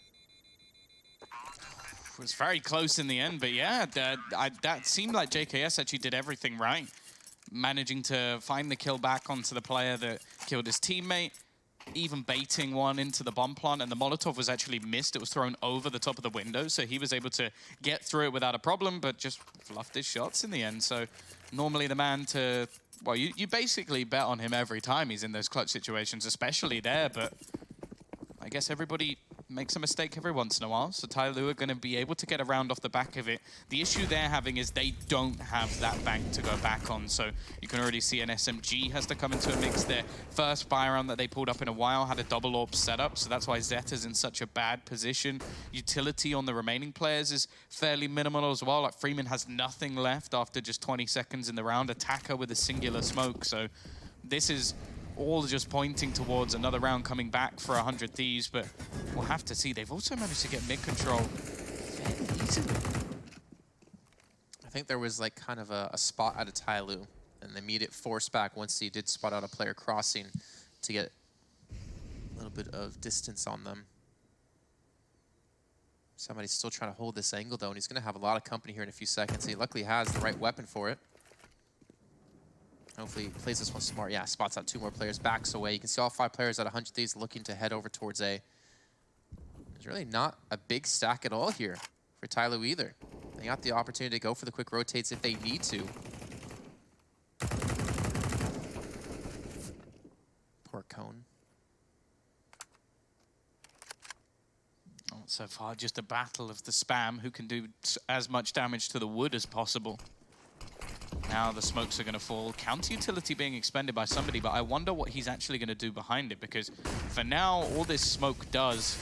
It was very close in the end, but yeah, that seemed like JKS actually did everything right. Managing to find the kill back onto the player that killed his teammate. Even baiting one into the bomb plant, and the Molotov was actually missed. It was thrown over the top of the window, so he was able to get through it without a problem, but just fluffed his shots in the end. So normally the man to, well, you basically bet on him every time he's in those clutch situations, especially there, but I guess everybody makes a mistake every once in a while, so Tyloo are going to be able to get around off the back of it. The issue they're having is they don't have that bank to go back on, so you can already see an SMG has to come into a mix. Their first buy round that they pulled up in a while had a double orb setup, so that's why Zeta's in such a bad position. Utility on the remaining players is fairly minimal as well. Like Freeman has nothing left after just 20 seconds in the round. Attacker with a singular smoke, so this is all just pointing towards another round coming back for 100 Thieves, but we'll have to see. They've also managed to get mid control fairly easily. I think there was like kind of a spot out of Tyloo, and the immediate force back once he did spot out a player crossing to get a little bit of distance on them. Somebody's still trying to hold this angle though, and he's going to have a lot of company here in a few seconds. He luckily has the right weapon for it. Hopefully he plays this one smart. Yeah, spots out 2 more players, backs away. You can see all 5 players at 100 Thieves looking to head over towards A. There's really not a big stack at all here for Tyloo either. They got the opportunity to go for the quick rotates if they need to. Poor Cone. So far, just a battle of the spam who can do as much damage to the wood as possible. Now the smokes are going to fall. Counter utility being expended by somebody, but I wonder what he's actually going to do behind it, because for now, all this smoke does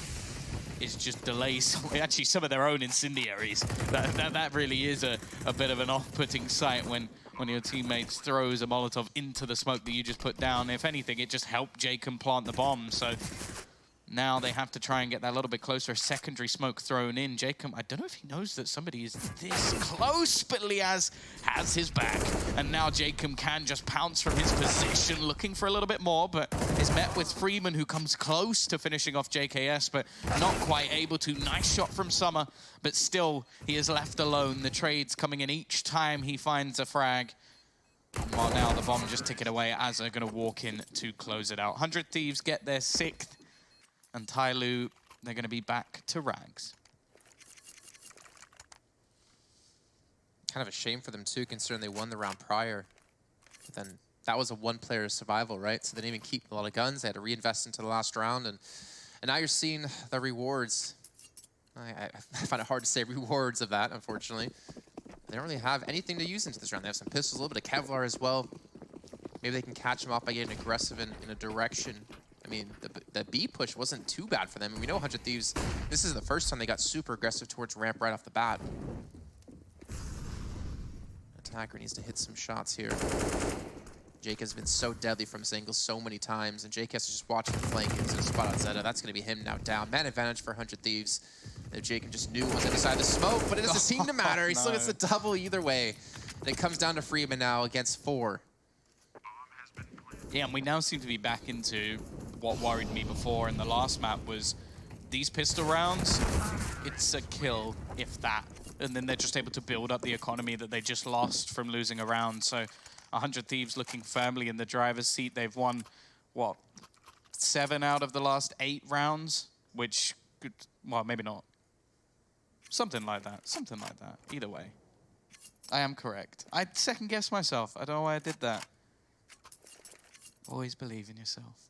is just delay actually some of their own incendiaries. That really is a bit of an off-putting sight when your teammates throws a Molotov into the smoke that you just put down. If anything, it just helped Jacob plant the bomb. So now they have to try and get that a little bit closer. A secondary smoke thrown in. Jacob, I don't know if he knows that somebody is this close, but Liaz has his back. And now Jacob can just pounce from his position, looking for a little bit more, but is met with Freeman, who comes close to finishing off JKS, but not quite able to. Nice shot from Summer, but still, he is left alone. The trades coming in each time he finds a frag. While now the bomb just ticking away as they're going to walk in to close it out. 100 Thieves get their 6th. And Tyloo, they're going to be back to rags. Kind of a shame for them too, considering they won the round prior. But then that was a 1-player survival, right? So they didn't even keep a lot of guns. They had to reinvest into the last round. And And now you're seeing the rewards. I find it hard to say rewards of that, unfortunately. They don't really have anything to use into this round. They have some pistols, a little bit of Kevlar as well. Maybe they can catch them off by getting aggressive in a direction. I mean, the B push wasn't too bad for them. And we know 100 Thieves, this is the first time they got super aggressive towards ramp right off the bat. Attacker needs to hit some shots here. Jake has been so deadly from his angle so many times, and Jake has to just watch the flank. He's gonna spot out Zeta. That's gonna be him now down. Man advantage for 100 Thieves. If Jake just knew was inside the smoke, but it doesn't seem to matter. He still gets a double either way. And it comes down to Freeman now against 4. Yeah, and we now seem to be back into what worried me before in the last map was these pistol rounds, it's a kill, if that. And then they're just able to build up the economy that they just lost from losing a round. So 100 Thieves looking firmly in the driver's seat. They've won, what, 7 out of the last 8 rounds, which could, well, maybe not. Something like that. Something like that. Either way. I am correct. I second-guessed myself. I don't know why I did that. Always believe in yourself.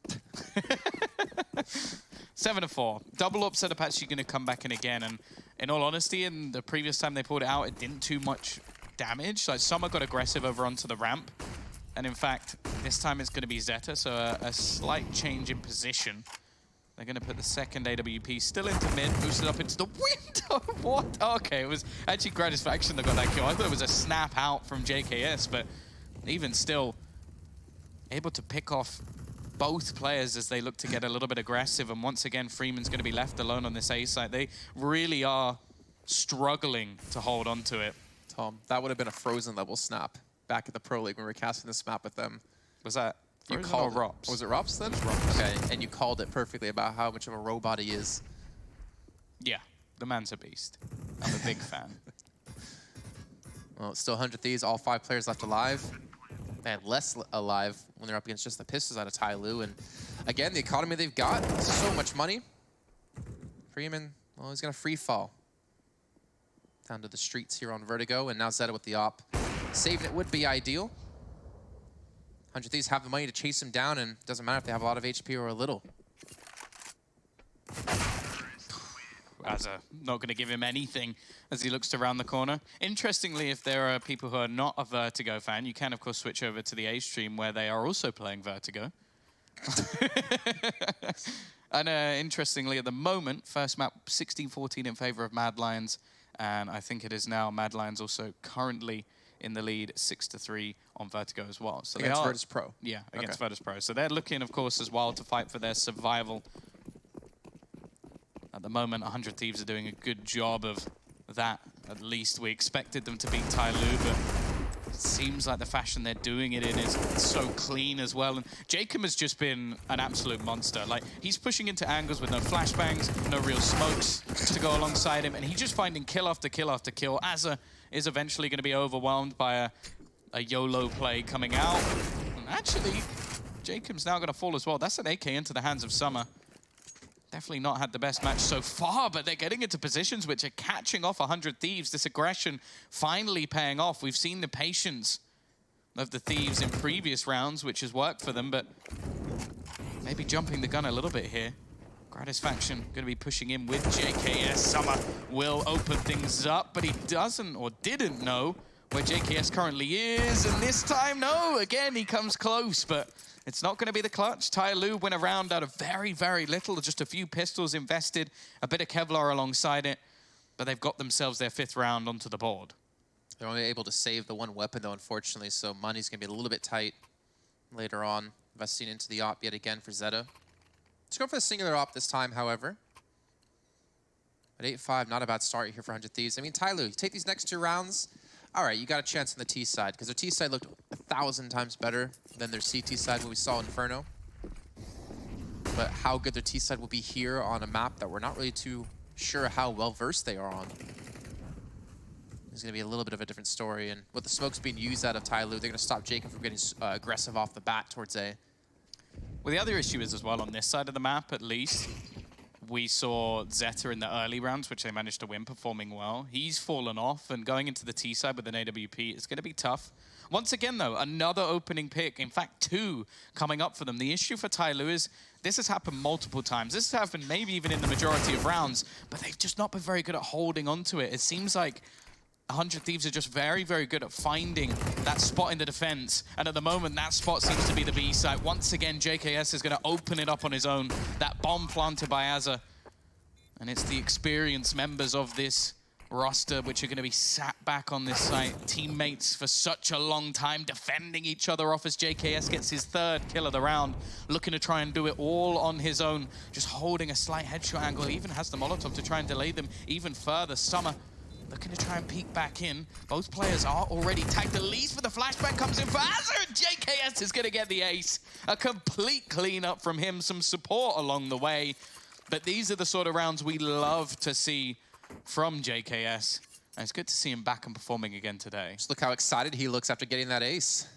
7-4. Double upset Apache going to come back in again. And in all honesty, in the previous time they pulled it out, it didn't do much damage. Like, Summer got aggressive over onto the ramp. And in fact, this time it's going to be Zeta, so a slight change in position. They're going to put the second AWP still into mid, boosted up into the window. What? Okay, it was actually Gratisfaction that got that kill. I thought it was a snap out from JKS, but even still, able to pick off both players as they look to get a little bit aggressive. And once again, Freeman's going to be left alone on this A site. They really are struggling to hold on to it. Tom, that would have been a Frozen level snap back at the Pro League when we were casting this map with them. Was that? You called Rops. Was it Rops then? It was Rops. Okay, and you called it perfectly about how much of a robot he is. Yeah, the man's a beast. I'm a big fan. Well, it's still 100 Thieves, all 5 players left alive. And less alive when they're up against just the pistols out of Tyloo. And again, the economy they've got, so much money. Freeman, well, he's gonna free fall. Down to the streets here on Vertigo, and now Zeta with the op. Saving it would be ideal. 100 Thieves have the money to chase him down, and it doesn't matter if they have a lot of HP or a little. Azza not going to give him anything as he looks to round the corner. Interestingly, if there are people who are not a Vertigo fan, you can, of course, switch over to the A stream where they are also playing Vertigo. And interestingly, at the moment, first map 16-14 in favor of Mad Lions, and I think it is now Mad Lions also currently in the lead 6-3 on Vertigo as well. So against Virtus Pro? Yeah, against Virtus Pro. So they're looking, of course, as well to fight for their survival. At the moment, 100 Thieves are doing a good job of that, at least. We expected them to beat Tyloo, but it seems like the fashion they're doing it in is so clean as well. And Jacob has just been an absolute monster. Like, he's pushing into angles with no flashbangs, no real smokes to go alongside him, and he's just finding kill after kill after kill. Azza is eventually going to be overwhelmed by a YOLO play coming out. And actually, Jacob's now going to fall as well. That's an AK into the hands of Summer. Definitely not had the best match so far, but they're getting into positions which are catching off 100 Thieves. This aggression finally paying off. We've seen the patience of the Thieves in previous rounds, which has worked for them, but maybe jumping the gun a little bit here. Gratisfaction going to be pushing in with JKS. Summer will open things up, but he doesn't or didn't know where JKS currently is. And this time, no, again, he comes close, but it's not going to be the clutch. Tyloo went around out of very, very little, just a few pistols invested, a bit of Kevlar alongside it, but they've got themselves their 5th round onto the board. They're only able to save the one weapon, though, unfortunately, so money's going to be a little bit tight later on. Investing into the op yet again for Zeta. Let's go for the singular op this time, however. At 8-5, not a bad start here for 100 Thieves. I mean, Tyloo, you take these next 2 rounds, all right, you got a chance on the T side, because their T side looked 1,000 times better than their CT side when we saw Inferno. But how good their T side will be here on a map that we're not really too sure how well-versed they are on. It's going to be a little bit of a different story, and with the smokes being used out of Tyloo, they're going to stop Jacob from getting aggressive off the bat towards A. Well, the other issue is as well on this side of the map, at least, we saw Zeta in the early rounds, which they managed to win, performing well. He's fallen off, and going into the T side with an AWP is going to be tough. Once again, though, another opening pick. In fact, 2 coming up for them. The issue for Tyloo is this has happened multiple times. This has happened maybe even in the majority of rounds, but they've just not been very good at holding onto it. It seems like 100 Thieves are just very, very good at finding that spot in the defense. And at the moment, that spot seems to be the B site. Once again, JKS is going to open it up on his own. That bomb planted by Azza. And it's the experienced members of this roster which are going to be sat back on this site. Teammates for such a long time defending each other off as JKS gets his 3rd kill of the round. Looking to try and do it all on his own. Just holding a slight headshot angle. He even has the Molotov to try and delay them even further. Summer looking to try and peek back in. Both players are already tagged. The lead for the flashback comes in for Azza, and JKS is going to get the ace. A complete cleanup from him. Some support along the way. But these are the sort of rounds we love to see from JKS. And it's good to see him back and performing again today. Just look how excited he looks after getting that ace.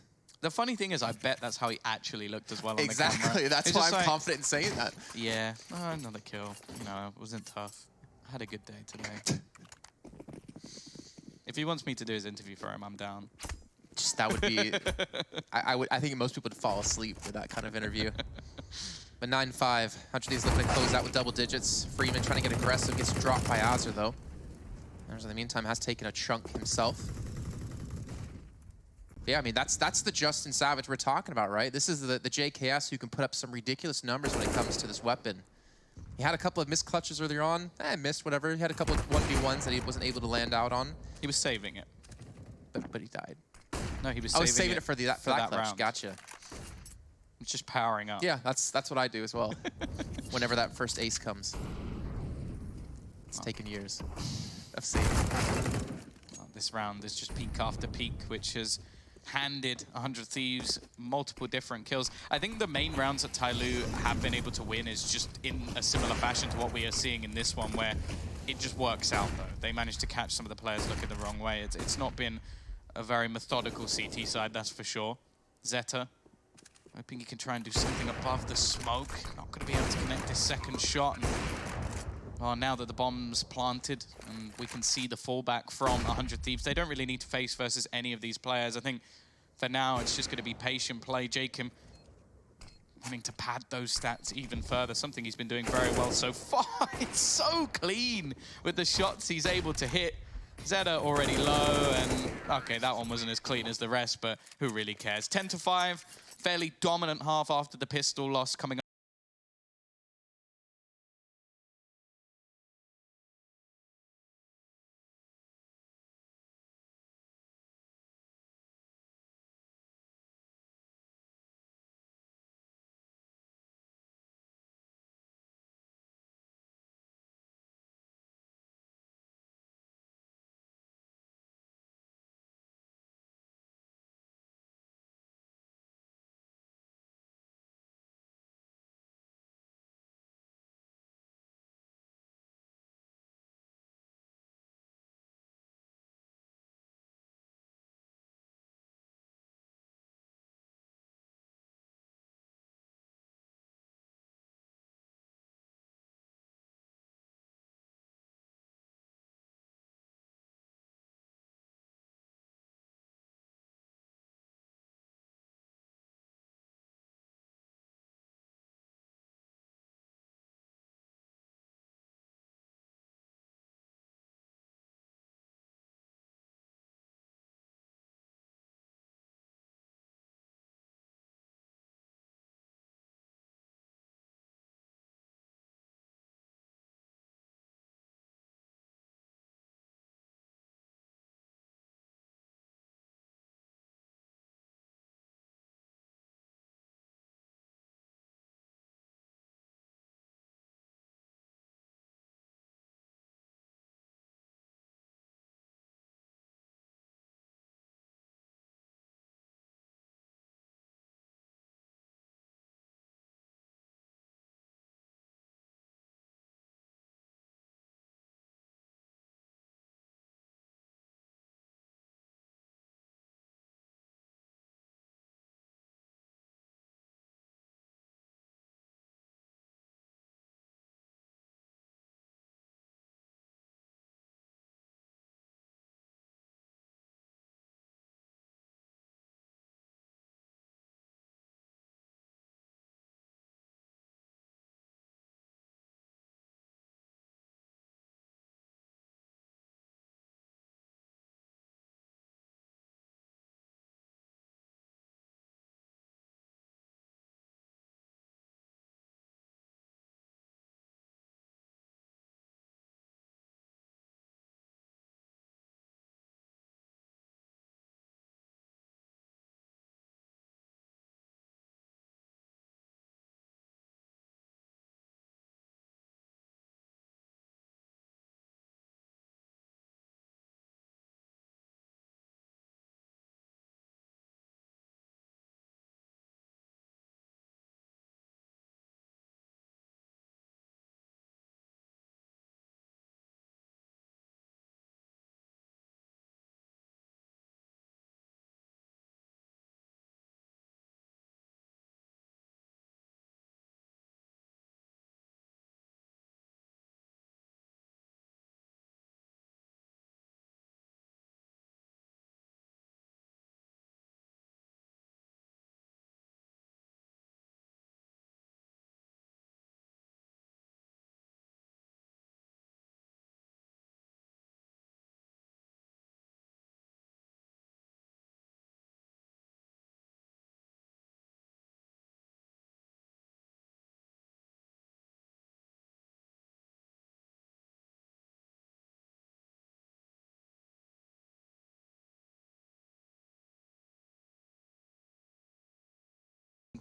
The funny thing is, I bet that's how he actually looked as well on the camera. Exactly, that's why I'm confident in saying that. Yeah, another kill. You know, it wasn't tough. I had a good day today. If he wants me to do his interview for him, I'm down. Just that would be... I think most people would fall asleep for that kind of interview. But 9-5. 100 Thieves looking to close out with double digits. Freeman trying to get aggressive, gets dropped by Azza though. Azza in the meantime has taken a chunk himself. But yeah, I mean, that's the Justin Savage we're talking about, right? This is the JKS who can put up some ridiculous numbers when it comes to this weapon. He had a couple of missed clutches earlier on. Missed, whatever. He had a couple of 1v1s that he wasn't able to land out on. He was saving it. But he died. No, he was saving it for that clutch. round. Gotcha. It's just powering up. Yeah, that's what I do as well. Whenever that first ace comes. It's taken years of saving. This round is just peak after peak, which has handed 100 Thieves multiple different kills. I think the main rounds that Tyloo have been able to win is just in a similar fashion to what we are seeing in this one, where it just works out, though. They managed to catch some of the players looking the wrong way. It's not been a very methodical CT side, that's for sure. Zeta, hoping he can try and do something above the smoke. Not going to be able to connect his 2nd shot. And, well, now that the bomb's planted and we can see the fallback from 100 Thieves, they don't really need to face versus any of these players. I think for now it's just going to be patient play. Jacob wanting to pad those stats even further, something he's been doing very well so far. It's so clean with the shots he's able to hit. Zeta already low, and okay, that one wasn't as clean as the rest, but who really cares? 10-5, fairly dominant half after the pistol loss coming up.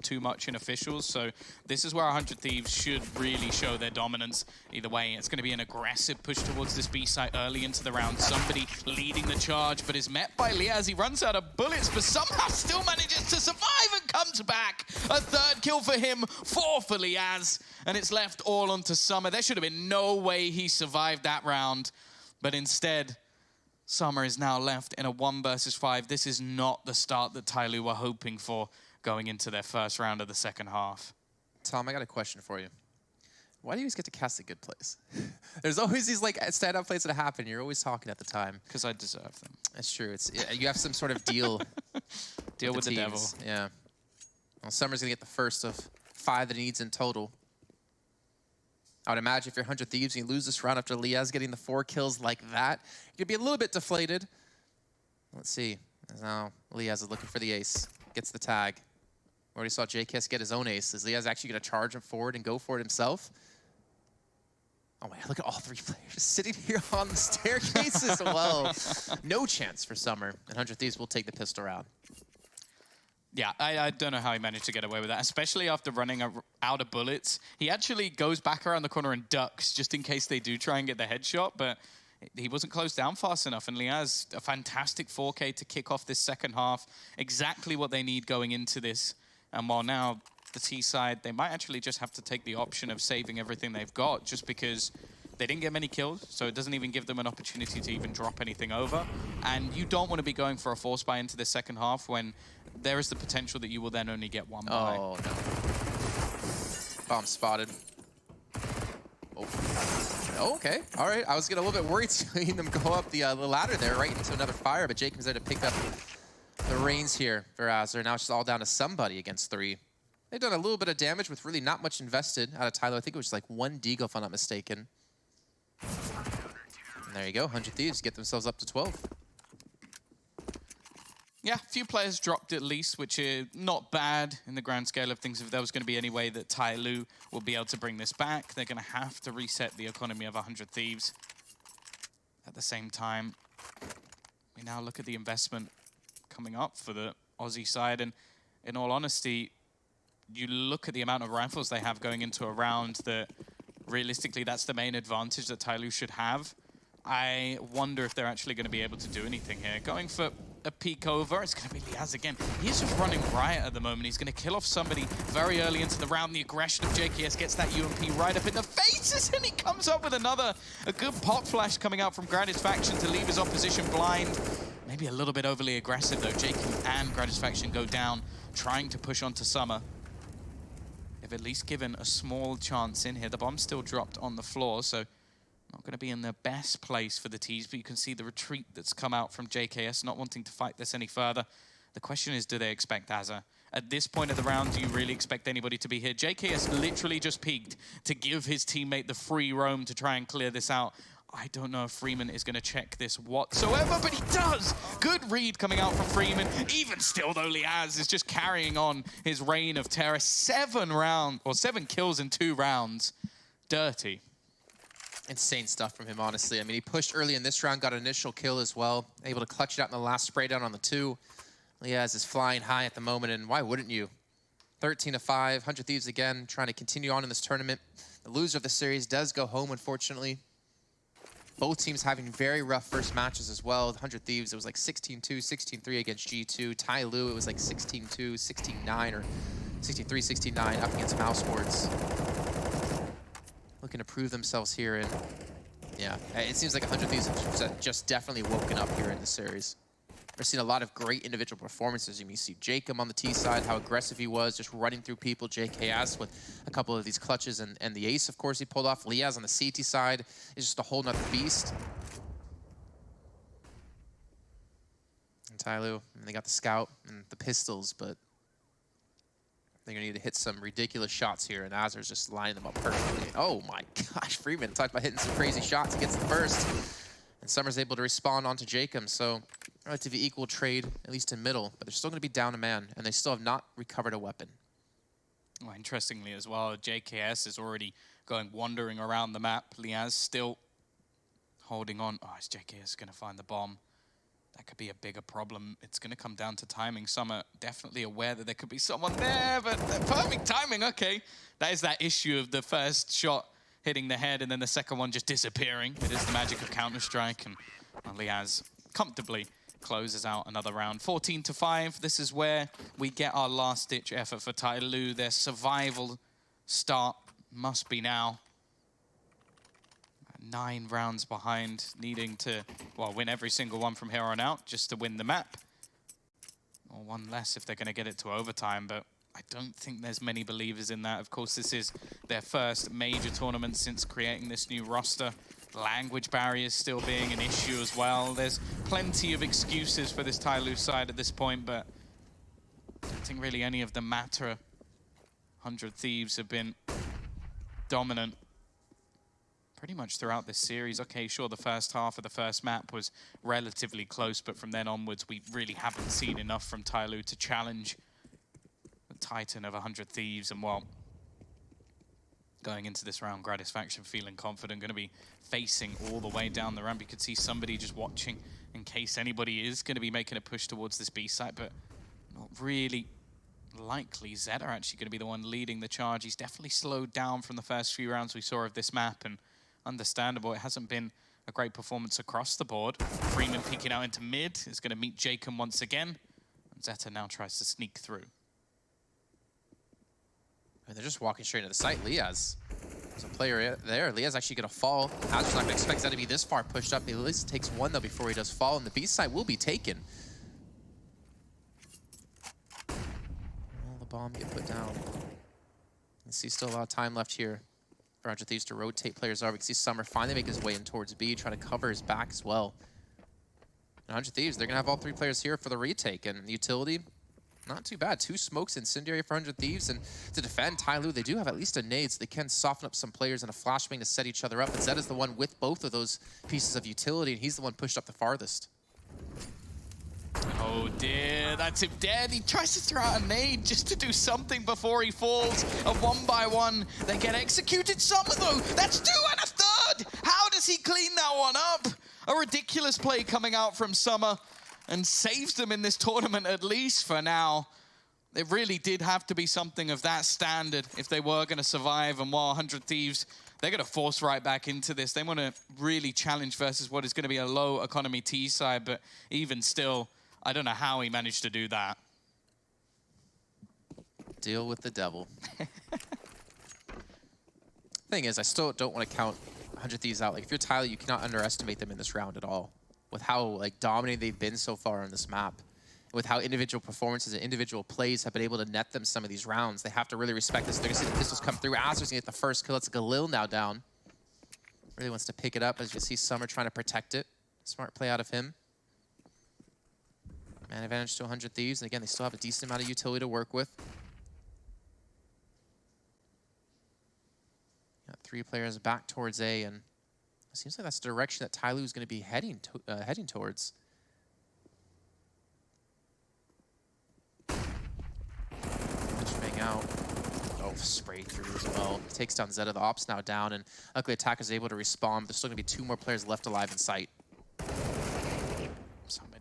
too much in officials. So this is where 100 Thieves should really show their dominance. Either way, it's going to be an aggressive push towards this B site early into the round. Somebody leading the charge, but is met by Liaz. He runs out of bullets, but somehow still manages to survive and comes back. A third kill for him, 4 for Liaz, and it's left all onto Summer. There should have been no way he survived that round, but instead, Summer is now left in a 1 versus 5. This is not the start that Tyloo were hoping for going into their first round of the second half. Tom, I got a question for you. Why do you always get to cast the good plays? There's always these like standout plays that happen. You're always talking at the time. Because I deserve them. That's true. You have some sort of deal. Deal with the devil. Yeah. Well, Summer's gonna get the first of 5 that he needs in total. I would imagine if you're 100 Thieves and you lose this round after Liaz getting the 4 kills like that, you'd be a little bit deflated. Let's see. Now Liaz is looking for the ace. Gets the tag. We already saw JKS get his own ace. Is Liaz actually going to charge him forward and go for it himself? Oh my, look at all 3 players sitting here on the staircase as well. No chance for Summer. And 100 Thieves will take the pistol round. Yeah, I don't know how he managed to get away with that, especially after running out of bullets. He actually goes back around the corner and ducks just in case they do try and get the headshot, but he wasn't closed down fast enough. And Liaz, a fantastic 4K to kick off this second half. Exactly what they need going into this. And while now the T side, they might actually just have to take the option of saving everything they've got just because they didn't get many kills, so it doesn't even give them an opportunity to even drop anything over. And you don't want to be going for a force buy into the second half when there is the potential that you will then only get 1 buy. Oh, no. Bomb spotted. Oh, okay. All right. I was getting a little bit worried seeing them go up the ladder there right into another fire, but Jacob's there to pick up the reins here for Azure. Now it's just all down to somebody against 3. They've done a little bit of damage with really not much invested out of Tyloo. I think it was like 1 deagle, if I'm not mistaken. And there you go. 100 Thieves get themselves up to 12. Yeah, a few players dropped at least, which is not bad in the grand scale of things. If there was going to be any way that Tyloo will be able to bring this back, they're going to have to reset the economy of 100 Thieves. At the same time, we now look at the investment coming up for the Aussie side, and in all honesty, you look at the amount of rifles they have going into a round that realistically that's the main advantage that Tyloo should have. I wonder if they're actually going to be able to do anything here. Going for a peek over, it's going to be Liaz again. He's just running riot at the moment. He's going to kill off somebody very early into the round. The aggression of JKS gets that UMP right up in the faces, and he comes up with a good pop flash coming out from Gratisfaction to leave his opposition blind. Maybe a little bit overly aggressive though. JQ and Gratisfaction go down, trying to push onto Summer. They've at least given a small chance in here. The bomb's still dropped on the floor, so not going to be in the best place for the T's, but you can see the retreat that's come out from JKS, not wanting to fight this any further. The question is, do they expect Azza? At this point of the round, do you really expect anybody to be here? JKS literally just peeked to give his teammate the free roam to try and clear this out. I don't know if Freeman is going to check this whatsoever, but he does! Good read coming out from Freeman. Even still, though, Liaz is just carrying on his reign of terror. 7 kills in 2 rounds. Dirty. Insane stuff from him, honestly. I mean, he pushed early in this round, got an initial kill as well. Able to clutch it out in the last spray down on the 2. Liaz is flying high at the moment, and why wouldn't you? 13-5, 100 Thieves again, trying to continue on in this tournament. The loser of the series does go home, unfortunately. Both teams having very rough first matches as well. 100 Thieves, it was like 16-2, 16-3 against G2. Tyloo, it was like 16-2, 16-9, or 16-3, 16-9 up against Mousesports. Looking to prove themselves here, and yeah, it seems like 100 Thieves have just definitely woken up here in the series. We're seeing a lot of great individual performances. You see Jacob on the T side, how aggressive he was, just running through people. JKS with a couple of these clutches, and the ace, of course, he pulled off. Liaz on the CT side is just a whole nother beast. And Tyloo, and they got the scout and the pistols, but they're gonna need to hit some ridiculous shots here, and Azur's just lining them up perfectly. Oh my gosh, Freeman talked about hitting some crazy shots. He gets the first, and Summer's able to respond onto Jacob. So relatively equal trade, at least in middle, but they're still gonna be down a man, and they still have not recovered a weapon. Well, interestingly as well, JKS is already wandering around the map. Liaz still holding on. Oh, is JKS gonna find the bomb? that could be a bigger problem. It's going to come down to timing. Some are definitely aware that there could be someone there, but perfect timing, okay. That is that issue of the first shot hitting the head and then the second one just disappearing. It is the magic of Counter-Strike, and Liaz comfortably closes out another round. 14-5, this is where we get our last-ditch effort for Tyloo. Their survival start must be now. 9 rounds behind, needing to, well, win every single one from here on out just to win the map. Or one less if they're going to get it to overtime, but I don't think there's many believers in that. Of course, this is their first major tournament since creating this new roster. Language barriers still being an issue as well. There's plenty of excuses for this Tyloo side at this point, but I don't think really any of them matter. 100 Thieves have been dominant pretty much throughout this series. Okay, sure, the first half of the first map was relatively close, but from then onwards, we really haven't seen enough from Tyloo to challenge the Titan of 100 Thieves. And well, going into this round, Gratisfaction feeling confident, going to be facing all the way down the ramp. You could see somebody just watching in case anybody is going to be making a push towards this B site, but not really likely. Zed are actually going to be the one leading the charge. He's definitely slowed down from the first few rounds we saw of this map, and understandable. It hasn't been a great performance across the board. Freeman peeking out into mid is going to meet Jacob once again. And Zeta now tries to sneak through. And they're just walking straight into the site. Liaz, there's a player there. Liaz actually going to fall. Hazard's not going to expect that to be this far pushed up. He at least takes one, though, before he does fall. And the B site will be taken. Will the bomb get put down? You see still a lot of time left here for 100 Thieves to rotate players over. We can see Summer finally make his way in towards B, trying to cover his back as well. And 100 Thieves, they're going to have all 3 players here for the retake. And the utility, not too bad. 2 smokes incendiary for 100 Thieves. And to defend Tyloo, they do have at least a nade, so they can soften up some players and a flashbang to set each other up. But Zed is the one with both of those pieces of utility, and he's the one pushed up the farthest. Oh dear, that's him dead. He tries to throw out a nade just to do something before he falls. A 1-by-1, they get executed. Summer though, that's 2 and a third. How does he clean that one up? A ridiculous play coming out from Summer and saves them in this tournament, at least for now. It really did have to be something of that standard if they were going to survive. And while 100 Thieves, they're going to force right back into this. They want to really challenge versus what is going to be a low economy T side, but even still, I don't know how he managed to do that. Deal with the devil. Thing is, I still don't want to count 100 Thieves out. Like, if you're Tyloo, you cannot underestimate them in this round at all. With how like dominant they've been so far on this map, with how individual performances and individual plays have been able to net them some of these rounds, they have to really respect this. They're gonna see the pistols come through. Azer's gonna get the first kill. It's Galil now down. Really wants to pick it up, as you see Summer trying to protect it. Smart play out of him. Man advantage to 100 Thieves, and again, they still have a decent amount of utility to work with. Got 3 players back towards A, and it seems like that's the direction that Tyloo is going to be heading towards. Swing out. Oh, spray through as well. Takes down Zeta. The ops now down, and luckily Attacker's able to respawn. There's still going to be 2 more players left alive in sight.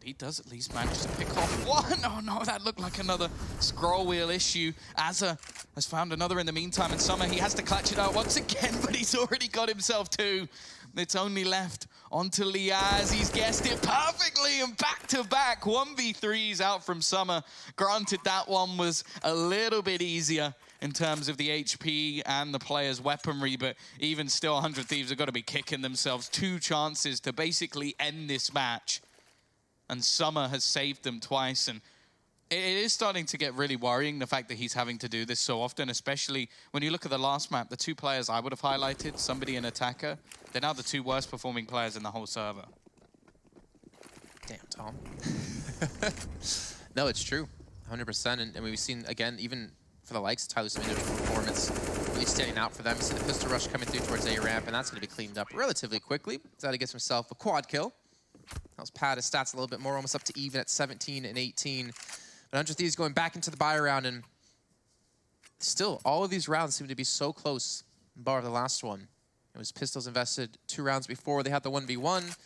He does at least manage to pick off one. Oh no, that looked like another scroll wheel issue. Azza has found another in the meantime, and Summer, he has to clutch it out once again, but he's already got himself 2. It's only left onto Liaz. He's guessed it perfectly, and back-to-back 1v3s out from Summer. Granted, that one was a little bit easier in terms of the HP and the player's weaponry, but even still, 100 Thieves have got to be kicking themselves. 2 chances to basically end this match. And Summer has saved them twice, and it is starting to get really worrying, the fact that he's having to do this so often, especially when you look at the last map. The 2 players I would have highlighted, somebody and Attacker, they're now the 2 worst performing players in the whole server. Damn, Tom. No, it's true, 100%. And we've seen, again, even for the likes of Tyloo, some individual performance really standing out for them. You see the pistol rush coming through towards A ramp, and that's going to be cleaned up relatively quickly. Zeta gets himself a quad kill. Helps pad his stats a little bit more, almost up to even at 17 and 18. But 100 Thieves going back into the buy round, and still, all of these rounds seem to be so close, bar the last one. It was pistols invested 2 rounds before. They had the 1v1.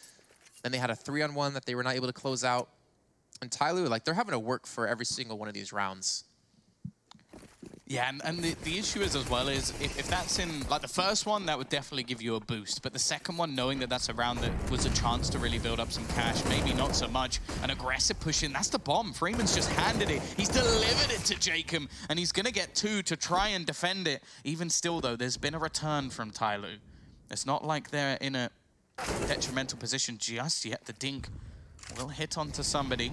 Then they had a 3-on-1 that they were not able to close out. And Tyloo, like, they're having to work for every single one of these rounds. Yeah, and the issue is as well is if that's in, like the first one, that would definitely give you a boost. But the second one, knowing that that's a round that was a chance to really build up some cash, maybe not so much. An aggressive push in, that's the bomb. Freeman's just handed it. He's delivered it to Jacob, and he's going to get 2 to try and defend it. Even still, though, there's been a return from Tyloo. It's not like they're in a detrimental position just yet. The Dink will hit onto somebody.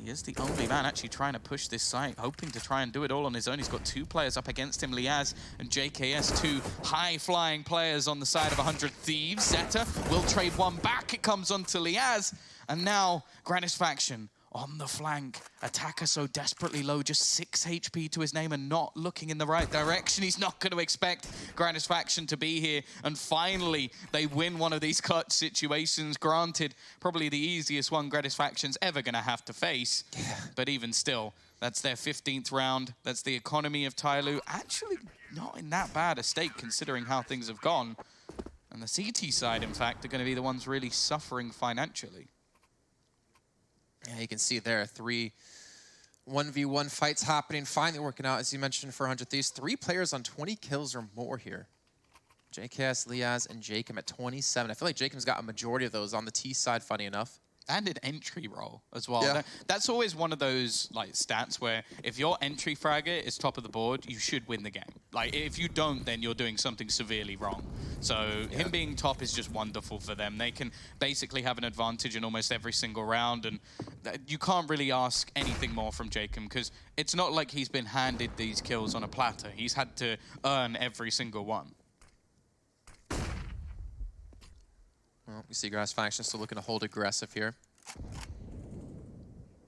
He is the only man actually trying to push this site, hoping to try and do it all on his own. He's got 2 players up against him, Liaz and JKS, 2 high-flying players on the side of 100 Thieves. Zeta will trade one back. It comes onto Liaz. And now, Gratisfaction on the flank. Attacker so desperately low, just 6 HP to his name and not looking in the right direction. He's not going to expect Gratisfaction to be here. And finally, they win one of these clutch situations. Granted, probably the easiest one Gratisfaction's ever going to have to face. But even still, that's their 15th round. That's the economy of Tyloo. Actually, not in that bad a state considering how things have gone. And the CT side, in fact, are going to be the ones really suffering financially. Yeah, you can see there 3 1v1 fights happening, finally working out, as you mentioned, for 100 Thieves. 3 players on 20 kills or more here. JKS, Liaz, and Jacob at 27. I feel like Jacob's got a majority of those on the T side, funny enough. And an entry roll as well. Yeah. That's always one of those like stats where if your entry fragger is top of the board, you should win the game. Like if you don't, then you're doing something severely wrong. So him being top is just wonderful for them. They can basically have an advantage in almost every single round, and you can't really ask anything more from Jacob because it's not like he's been handed these kills on a platter. He's had to earn every single one. Well, we see Gratisfaction still looking to hold aggressive here.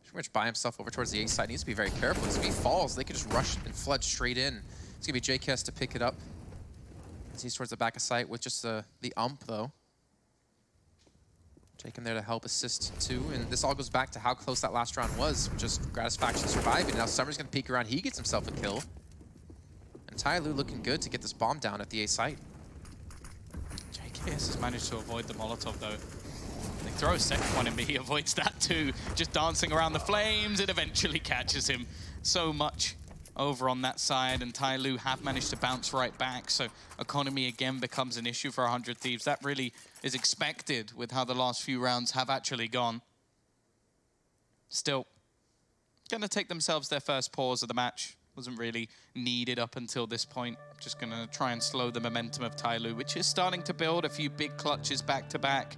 Pretty much by himself over towards the A side. Needs to be very careful because if he falls, they could just rush and flood straight in. It's going to be JKS to pick it up. As he's towards the back of sight with just the ump, though. Jacob there to help assist, too. And this all goes back to how close that last round was. Just Gratisfaction surviving. Now Summer's going to peek around. He gets himself a kill. And Tyloo looking good to get this bomb down at the A site. JKS has managed to avoid the Molotov, though. They throw a second one in, but he avoids that too. Just dancing around the flames, it eventually catches him. So much over on that side, and Tyloo have managed to bounce right back, so economy again becomes an issue for 100 Thieves. That really is expected with how the last few rounds have actually gone. Still, gonna take themselves their first pause of the match. Wasn't really needed up until this point. Just going to try and slow the momentum of Tyloo, which is starting to build a few big clutches back-to-back.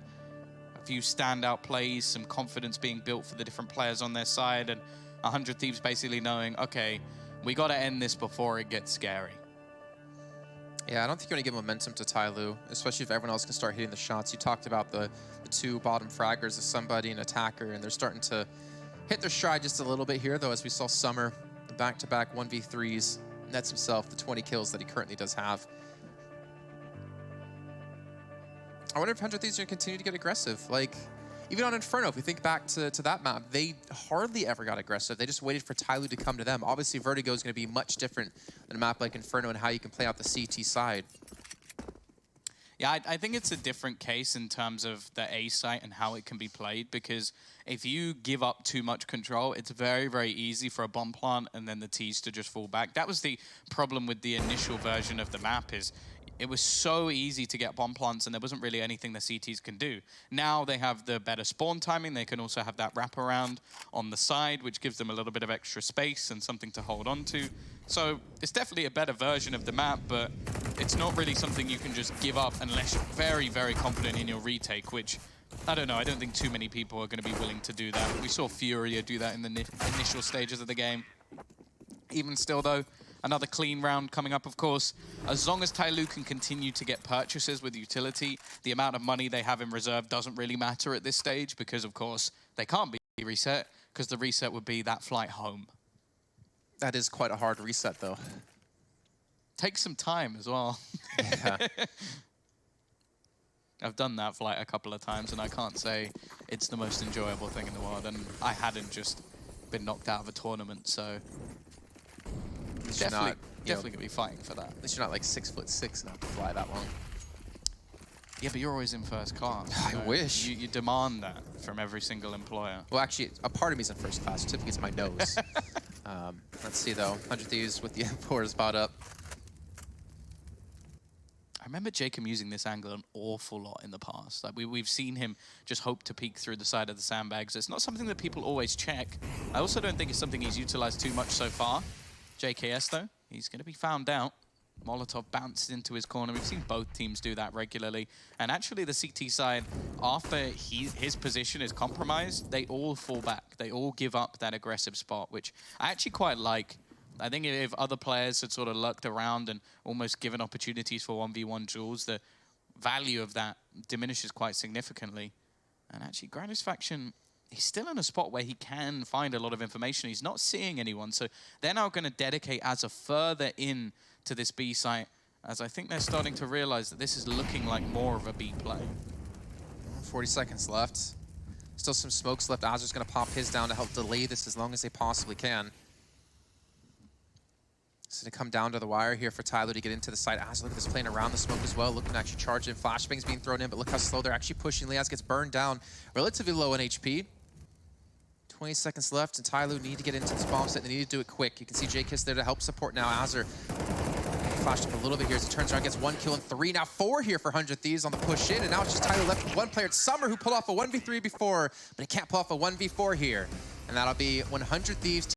A few standout plays, some confidence being built for the different players on their side, and 100 Thieves basically knowing, okay, we got to end this before it gets scary. Yeah, I don't think you're going to give momentum to Tyloo, especially if everyone else can start hitting the shots. You talked about the 2 bottom fraggers of somebody, an attacker, and they're starting to hit their stride just a little bit here, though, as we saw Summer back-to-back 1v3s, nets himself the 20 kills that he currently does have. I wonder if 100 Thieves are going to continue to get aggressive. Like, even on Inferno, if we think back to that map, they hardly ever got aggressive. They just waited for Tyloo to come to them. Obviously, Vertigo is going to be much different than a map like Inferno and how you can play out the CT side. Yeah, I think it's a different case in terms of the A site and how it can be played, because if you give up too much control, it's very, very easy for a bomb plant and then the T's to just fall back. That was the problem with the initial version of the map, is it was so easy to get bomb plants and there wasn't really anything the CTs can do. Now they have the better spawn timing. They can also have that wraparound on the side, which gives them a little bit of extra space and something to hold on to. So it's definitely a better version of the map, but it's not really something you can just give up unless you're very, very confident in your retake, which, I don't know, I don't think too many people are going to be willing to do that. We saw Furia do that in the initial stages of the game. Even still, though, another clean round coming up, of course. As long as Tyloo can continue to get purchases with utility, the amount of money they have in reserve doesn't really matter at this stage because, of course, they can't be reset because the reset would be that flight home. That is quite a hard reset, though. Takes some time as well. Yeah. I've done that flight a couple of times, and I can't say it's the most enjoyable thing in the world. And I hadn't just been knocked out of a tournament, so definitely gonna be fighting for that. At least you're not like 6'6" enough to fly that long. Yeah, but you're always in first class. I wish. You demand that from every single employer. Well, actually, a part of me's in first class. Typically, it's my nose. Let's see, though. 100 Thieves with the M4 spot up. I remember Jacob using this angle an awful lot in the past. Like we've seen him just hope to peek through the side of the sandbags. It's not something that people always check. I also don't think it's something he's utilized too much so far. JKS, though, he's going to be found out. Molotov bounced into his corner. We've seen both teams do that regularly. And actually, the CT side, after his position is compromised, they all fall back. They all give up that aggressive spot, which I actually quite like. I think if other players had sort of lurked around and almost given opportunities for 1v1 duels, the value of that diminishes quite significantly. And actually, Grandis Faction, he's still in a spot where he can find a lot of information. He's not seeing anyone, so they're now going to dedicate Azza further in to this B site, as I think they're starting to realize that this is looking like more of a B play. 40 seconds left. Still some smokes left. Azra's going to pop his down to help delay this as long as they possibly can. It's going to come down to the wire here for Tyloo to get into the site. Azra, look at this, playing around the smoke as well, looking to actually charge in. Flashbangs being thrown in, but look how slow they're actually pushing. Liaz gets burned down, relatively low in HP. 20 seconds left, and Tyloo need to get into this bomb site. They need to do it quick. You can see J-Kiss there to help support now. Azra flashed up a little bit here as he turns around, gets 1 kill and 3, now 4 here for 100 Thieves on the push in, and now it's just Tyloo left with one player. It's Summer who pulled off a 1v3 before, but he can't pull off a 1v4 here. And that'll be 100 Thieves